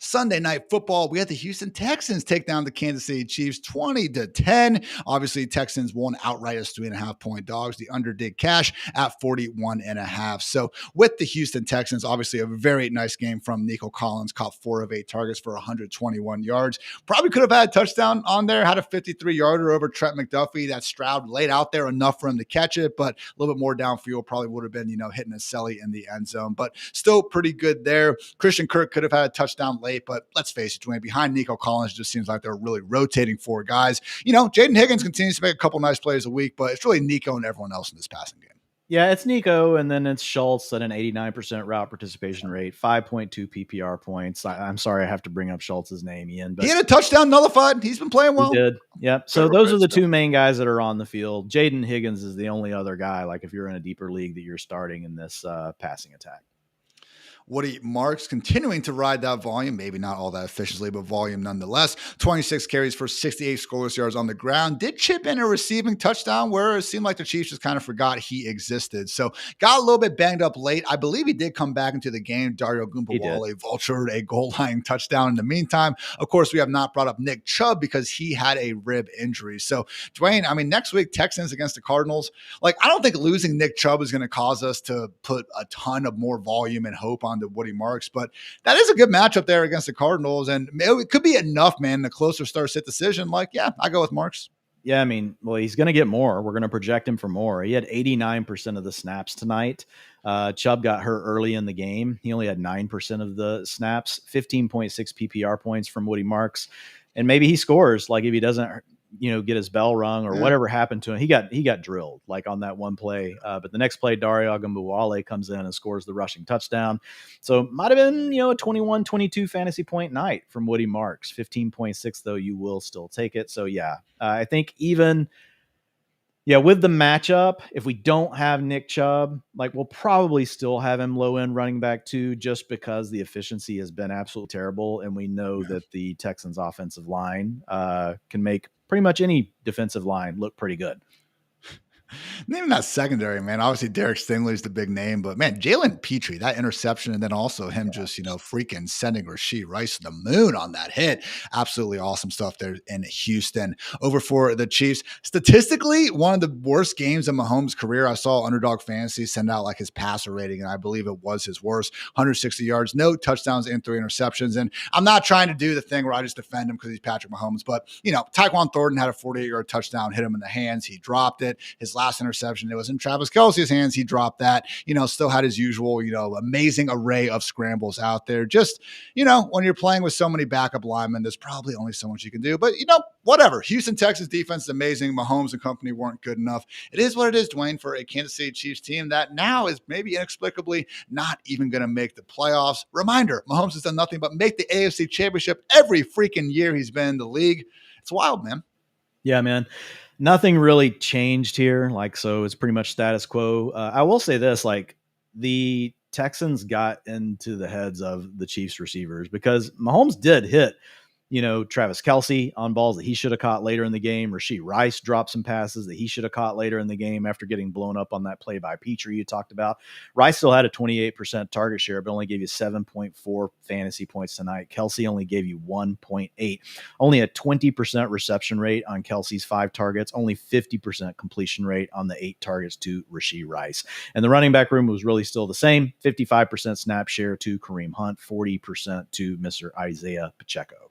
S1: Sunday night football, we had the Houston Texans take down the Kansas City Chiefs 20-10. Obviously, Texans won outright as 3.5-point dogs. The under did cash at 41.5. So with the Houston Texans, obviously a very nice game from Nico Collins, caught 4 of 8 targets for 121 yards. Probably could have had a touchdown on there, had a 53-yarder over Trent McDuffie. That Stroud laid out there enough for him to catch it, but a little bit more downfield probably would have been, hitting a celly in the end zone. But still pretty good there. Christian Kirk could have had a touchdown late, but let's face it, Dwayne, behind Nico Collins, it just seems like they're really rotating 4 guys. Jaden Higgins continues to make a couple nice plays a week, but it's really Nico and everyone else in this passing game.
S2: Yeah, it's Nico, and then it's Schultz at an 89% route participation rate, 5.2 PPR points. I'm sorry I have to bring up Schultz's name, Ian. But
S1: he had a touchdown nullified. He's been playing well.
S2: He did. Yep. So those are the 2 main guys that are on the field. Jaden Higgins is the only other guy, like if you're in a deeper league, that you're starting in this passing attack.
S1: Woody Marks continuing to ride that volume, maybe not all that efficiently, but volume nonetheless. 26 carries for 68 scoreless yards on the ground. Did chip in a receiving touchdown where it seemed like the Chiefs just kind of forgot he existed. So got a little bit banged up late. I believe he did come back into the game. Dario Gumbawale vultured a goal line touchdown in the meantime. Of course, we have not brought up Nick Chubb because he had a rib injury. So, Dwayne, next week, Texans against the Cardinals. I don't think losing Nick Chubb is going to cause us to put a ton of more volume and hope on to Woody Marks, but that is a good matchup there against the Cardinals, and it could be enough, man. The closer start-sit decision, I go with Marks.
S2: Yeah, he's going to get more. We're going to project him for more. He had 89% of the snaps tonight. Chubb got hurt early in the game. He only had 9% of the snaps, 15.6 PPR points from Woody Marks, and maybe he scores. If he doesn't get his bell rung or whatever happened to him. He got drilled on that one play. But the next play, Dario Gumbawale comes in and scores the rushing touchdown. So it might have been, a 21-22 fantasy point night from Woody Marks. 15.6 though, you will still take it. So I think even with the matchup, if we don't have Nick Chubb, we'll probably still have him low end running back 2, just because the efficiency has been absolutely terrible. And we know that the Texans offensive line can make pretty much any defensive line looked pretty good.
S1: Even that secondary, man. Obviously, Derek Stingley's the big name, but man, Jalen Petrie, that interception, and then also him just, freaking sending Rashee Rice to the moon on that hit. Absolutely awesome stuff there in Houston. Over for the Chiefs. Statistically, one of the worst games in Mahomes' career. I saw Underdog Fantasy send out like his passer rating, and I believe it was his worst. 160 yards, no touchdowns, and 3 interceptions. And I'm not trying to do the thing where I just defend him because he's Patrick Mahomes, but, Tyquan Thornton had a 48-yard touchdown, hit him in the hands. He dropped it. His last interception, it was in Travis Kelce's hands. He dropped that, still had his usual, amazing array of scrambles out there. Just, when you're playing with so many backup linemen, there's probably only so much you can do, but whatever. Houston, Texas defense is amazing. Mahomes and company weren't good enough. It is what it is, Dwayne, for a Kansas City Chiefs team that now is maybe inexplicably not even going to make the playoffs. Reminder, Mahomes has done nothing but make the AFC Championship every freaking year he's been in the league. It's wild, man.
S2: Yeah, man. Nothing really changed here. So it's pretty much status quo. I will say this, the Texans got into the heads of the Chiefs receivers because Mahomes did hit, Travis Kelce on balls that he should have caught later in the game. Rashee Rice dropped some passes that he should have caught later in the game after getting blown up on that play by Petrie you talked about. Rice still had a 28% target share, but only gave you 7.4 fantasy points tonight. Kelce only gave you 1.8. Only a 20% reception rate on Kelce's 5 targets, only 50% completion rate on the 8 targets to Rashee Rice. And the running back room was really still the same, 55% snap share to Kareem Hunt, 40% to Mr. Isaiah Pacheco.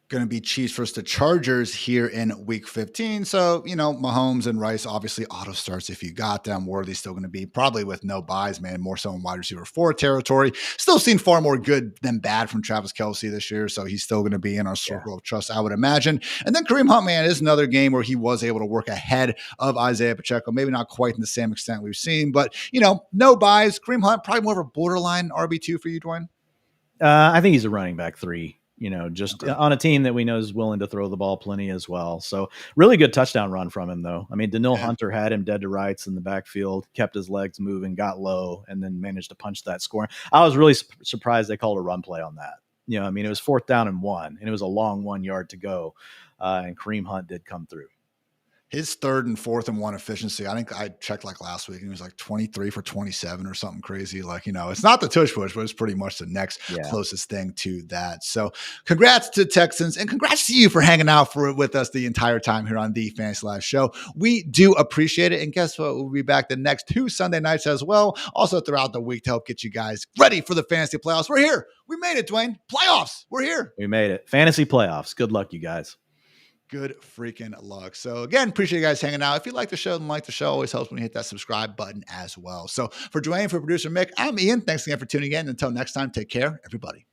S1: Going to be Chiefs versus the Chargers here in week 15. So, Mahomes and Rice, obviously auto starts if you got them. Worthy's still going to be probably with no buys, man, more so in wide receiver 4 territory. Still seen far more good than bad from Travis Kelce this year. So he's still going to be in our circle of trust, I would imagine. And then Kareem Hunt, man, is another game where he was able to work ahead of Isaiah Pacheco. Maybe not quite in the same extent we've seen, but, no buys. Kareem Hunt, probably more of a borderline RB2 for you, Dwayne?
S2: I think he's a running back 3. On a team that we know is willing to throw the ball plenty as well. So really good touchdown run from him, though. I mean, Daniil Hunter had him dead to rights in the backfield, kept his legs moving, got low, and then managed to punch that score. I was really surprised they called a run play on that. It was 4th down and 1, and it was a long 1 yard to go, and Kareem Hunt did come through.
S1: His 3rd and 4th and 1 efficiency, I think I checked last week, and he was 23 for 27 or something crazy. It's not the tush push, but it's pretty much the next closest thing to that. So congrats to Texans, and congrats to you for hanging out with us the entire time here on the Fantasy Live Show. We do appreciate it. And guess what? We'll be back the next 2 Sunday nights as well. Also throughout the week to help get you guys ready for the fantasy playoffs. We're here. We made it, Dwayne. Playoffs. We're here.
S2: We made it. Fantasy playoffs. Good luck, you guys.
S1: Good freaking luck. So again, appreciate you guys hanging out. If you like the show, then like the show. Always helps when you hit that subscribe button as well. So for Dwayne, for producer Mick, I'm Ian. Thanks again for tuning in. Until next time, take care, everybody.